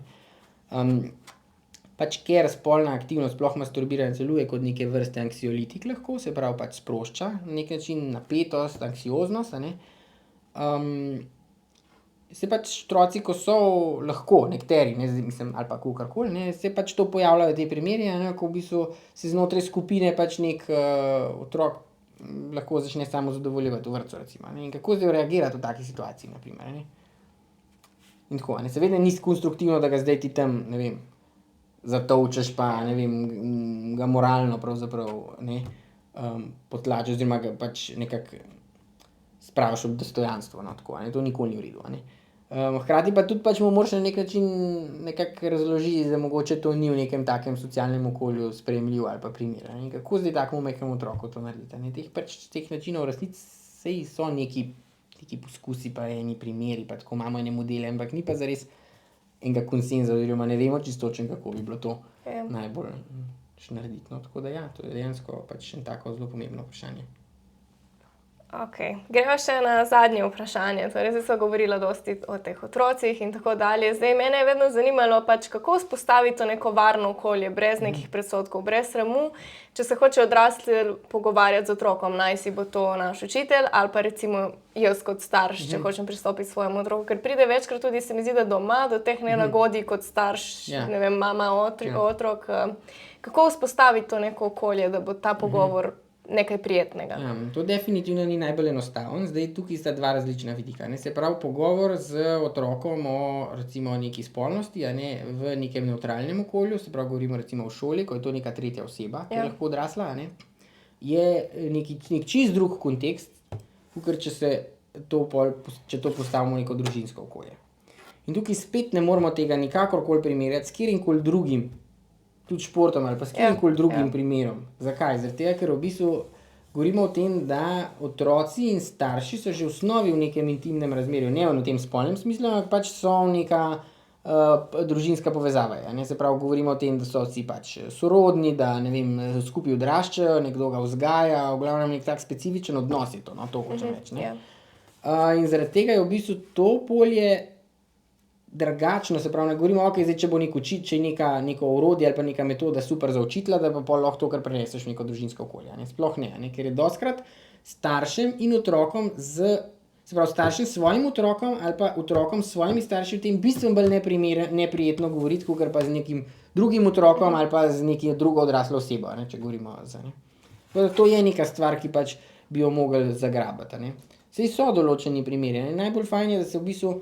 Pač ker spolna aktivnost, sploh masturbiranje deluje kot neke vrste anksiolitik lahko, se pravi pač sprošča na neki način napetost, anksioznost, a ne. se pač otroci, ko so lahko, nekateri, ne, mislim, ali pa kakorkoli, ne, se pač to pojavljajo te primeri, ne, ko v bistvu se znotraj skupine pač nek otrok lahko začne samo zadovoljevati v vrtcu, recimo. Ne, in kako zdaj reagirati v taki situaciji, na primer, ne. In tako, ne, seveda ni konstruktivno, da ga zdaj ti tam, ne vem, zatolčeš pa, ne vem, ga moralno pravzaprav, ne, potlačeš oziroma ga pač nekako spraviš ob dostojanstvo, no, tako, ne, to nikoli ni v redu, ne. Hkrati pa tudi pač mu moraš na nek način nekako razložiti, da mogoče to ni v nekem takem socialnem okolju sprejemljivo ali pa primer, ne. In kako zdaj takemu majhnemu otroku to narediti, ne. Teh načinov v resnici saj so neki poskusi pa eni primeri pa tako imamo ene modele, ampak ni pa zares enega konsenza oziroma ne vemo čisto točno, kako bi bilo to najbolj narediti, no, tako da ja, to je dejansko pač eno tako zelo pomembno vprašanje. Okej, greva še na zadnje vprašanje. Torej, zdaj sva govorila dosti o teh otrocih in tako dalje. Zdaj, mene je vedno zanimalo pač, kako vzpostaviti to neko varno okolje, brez nekih predsodkov, brez sramu, če se hoče odrasli pogovarjati z otrokom, naj si bo to naš učitelj ali pa recimo jaz kot starš, če hočem pristopiti k svojemu otroku, ker pride večkrat tudi, se mi zdi, da doma do teh nelagodij kot starš, ne vem, mama, otrok. Kako vzpostaviti to neko okolje, da bo ta pogovor nekaj prijetnega? Ja, to definitivno ni najbolj enostavno. Zdaj, tukaj sta dva različna vidika, ne. Se pravi, pogovor z otrokom o recimo neki spolnosti, a ne, v nekem nevtralnem okolju, se pravi, govorimo recimo o šoli, ko je to neka tretja oseba, ki je lahko odrasla, a ne, je neki čisto drug kontekst, kakor če to postavimo v neko družinsko okolje. In tukaj spet ne moremo tega nikakorkoli primerjati s katerimkoli drugim, tudi športom ali pa s katerimkoli drugim primerom. Zakaj? Zaradi tega, ker v bistvu govorimo o tem, da otroci in starši so že v osnovi v nekem intimnem razmerju, ne v tem spolnem smislu, ampak pač so neka družinska povezava, a ne, se pravi, govorimo o tem, da so vsi pač sorodni, da, ne vem, skupaj odraščajo, nekdo ga vzgaja, v glavnem nek tak specifičen odnos je to, no, to hočem reči, ne. In zaradi tega je v bistvu to polje drugačno, se pravi, ne govorimo, okej, zdaj, če bo če je neko orodje ali pa neka metoda super za učitelja, da pa pol lahko to kar preneseš v neko družinsko okolje, a ne, sploh ne, a ne, ker je dostikrat staršem in otrokom se pravi, staršem s svojim otrokom ali pa otrokom s svojimi starši o tem bistveno bolj neprijetno govoriti, kakor pa z nekim drugim otrokom ali pa z neko drugo odraslo osebo, a ne, če govorimo ne. To je neka stvar, ki pač bi jo mogli zagrabiti, a ne. Saj so določeni primeri, a ne, najbolj fajn je, da se v bistvu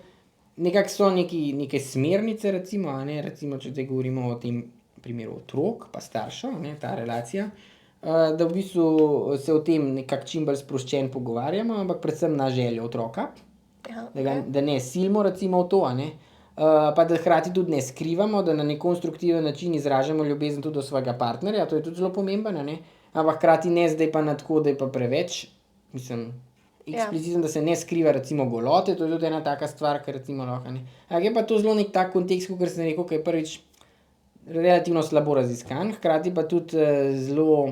nekako so neke smernice, recimo, a ne, recimo, če zdaj govorimo o tem primeru otrok pa staršev, ne, ta relacija, da v bistvu se o tem nekako čim bolj sproščeno pogovarjamo, ampak predvsem na željo otroka, da ne silimo recimo v to, a ne, pa da hkrati tudi ne skrivamo, da na neki konstruktiven način izražamo ljubezen tudi do svojega partnerja, to je tudi zelo pomembno, a ne, ampak hkrati ne zdaj pa na tako, da je pa preveč, mislim, eksplicitno, da se ne skriva recimo golote, to je tudi ena taka stvar, ker recimo lahko, ne. Ampak je pa to zelo neki tak kontekst, kakor sem rekel, ki je prvič relativno slabo raziskan, hkrati pa tudi zelo,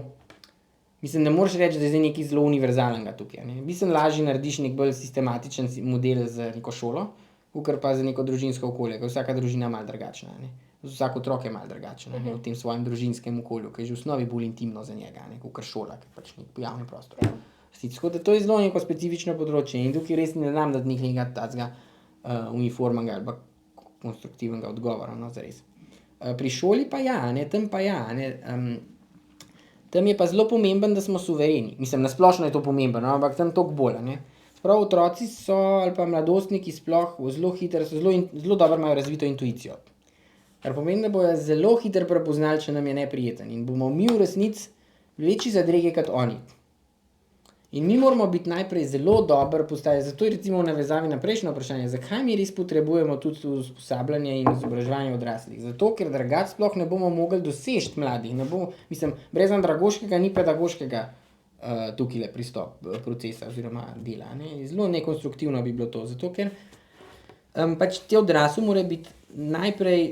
mislim, ne moreš reči, da je zdaj nekaj zelo univerzalnega tukaj, a ne. Bistveno lažje narediš neki bolj sistematičen model za neko šolo, kakor pa za neko družinsko okolje, ker vsaka družina je malo drugačna, a ne. Vsak otrok je malo drugačen, a ne, v tem svojem družinskem okolju, ki je že v osnovi bolj intimno za njega, a ne, kakor šola, ki je pač neki javni prostor. Tako da to je zelo neko specifično področje in tukaj res ne znam dati nekega takega uniformnega ali pa konstruktivnega odgovora, no, zares. Pri šoli pa ja, a ne, tam pa ja, a ne, tam je pa zelo pomembno, da smo suvereni. Mislim, na splošno je to pomembno, no, ampak tam toliko bolj, a ne. Prav otroci so ali pa mladostniki sploh zelo dobro imajo razvito intuicijo. Kar pomeni, da bojo zelo hitro prepoznali, če nam je neprijeten in bomo mi v resnici večji zadrege kot oni. In mi moramo biti najprej zelo dobro postavljeni, zato je recimo v navezavi na prejšnje vprašanje, zakaj mi res potrebujemo tudi usposabljanje in izobraževanje odraslih. Zato, ker drugače sploh ne bomo mogli doseči mladih, ne bo, mislim, brez andragoškega ni pedagoškega tukajle pristop procesa oziroma dela, ne. Zelo nekonstruktivno bi bilo to, zato ker pač ti odrasli morajo biti najprej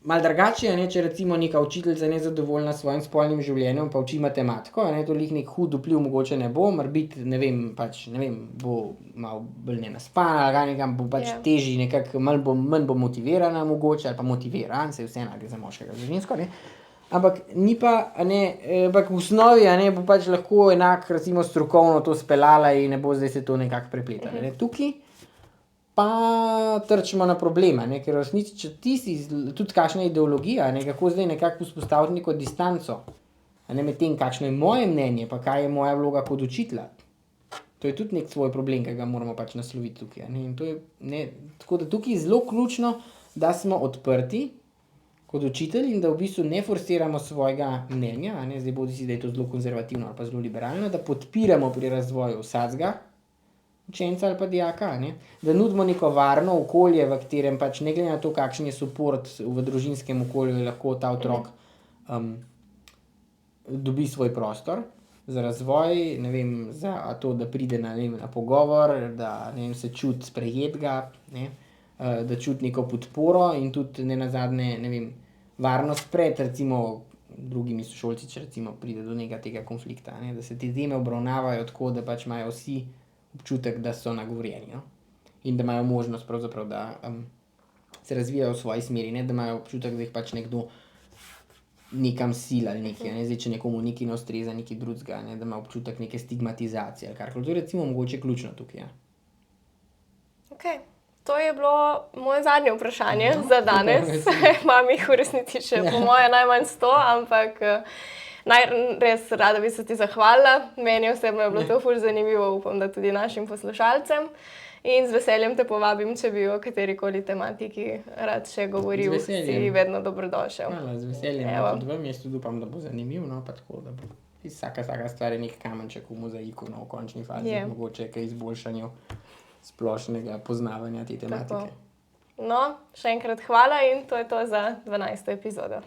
malo drugače, a ne, če recimo neka učiteljica nezadovoljna s svojim spolnim življenjem pa uči matematiko, a ne, to glih neki hud vpliv mogoče ne bo, morebiti, ne vem, bo malo bolj nenaspana ali nekam bo pač težje nekako, manj bo motivirana mogoče ali pa motiviran, saj vseeno gre za moškega, za žensko, ne. Ampak ni pa, a ne, ampak v osnovi, a ne, bo pač lahko enako recimo strokovno to speljala in ne bo zdaj se to nekako prepletalo, ne. Tukaj pa trčimo na problema, ne, ker v resnici, če ti si, tudi kakšna ideologija, ne, kako zdaj nekako vzpostaviti neko distanco, a ne, med tem, kakšno je moje mnenje, pa kaj je moja vloga kot učitelja. To je tudi nek svoj problem, ki ga moramo pač nasloviti tukaj, ne, in to je, ne, tako da tukaj je zelo ključno, da smo odprti kot učitelj in da v bistvu ne forsiramo svojega mnenja, a ne, zdaj bodisi, da je to zelo konzervativno ali pa zelo liberalno, da podpiramo pri razvoju vsakega učenca ali pa dijaka, ne, da nudimo neko varno okolje, v katerem pač ne glede na to, kakšen je suport v družinskem okolju, je lahko ta otrok dobi svoj prostor za razvoj, ne vem, za to, da pride na, ne vem, na pogovor, da, ne vem, se čuti sprejetega, ne, da čuti neko podporo in tudi nenazadnje, ne vem, varnost pred recimo drugimi sošolci, če recimo pride do nekega tega konflikta, ne, da se te teme obravnavajo tako, da pač imajo vsi občutek, da so nagovorjeni, no, in da imajo možnost pravzaprav, da se razvijajo v svoji smeri, ne, da imajo občutek, da jih pač nekdo nekam sila ali nekaj, ne, zdaj, če nekomu nekaj ne ustreza, nekaj drugega, ne, da ima občutek neke stigmatizacije ali karkoli, to je recimo mogoče ključno tukaj, ja. Okej. To je bilo moje zadnje vprašanje za danes. Imam jih v resnici še po moje najmanj 100, ampak res rada bi se ti zahvalila. Meni osebno je bilo to ful zanimivo, upam, da tudi našim poslušalcem. In z veseljem te povabim, če bi o katerikoli tematiki rad še govoril, si vedno dobrodošel. Hvala, z veseljem. Tudi vam, jaz tudi upam, da bo zanimiv, no, pa tako, da bo vsaka stvar je nek kamenček v mozaiku, no, v končni fazi, mogoče kaj izboljšanju splošnega poznavanja te tematike. Tako. No, še enkrat hvala in to je to za 12. epizodo.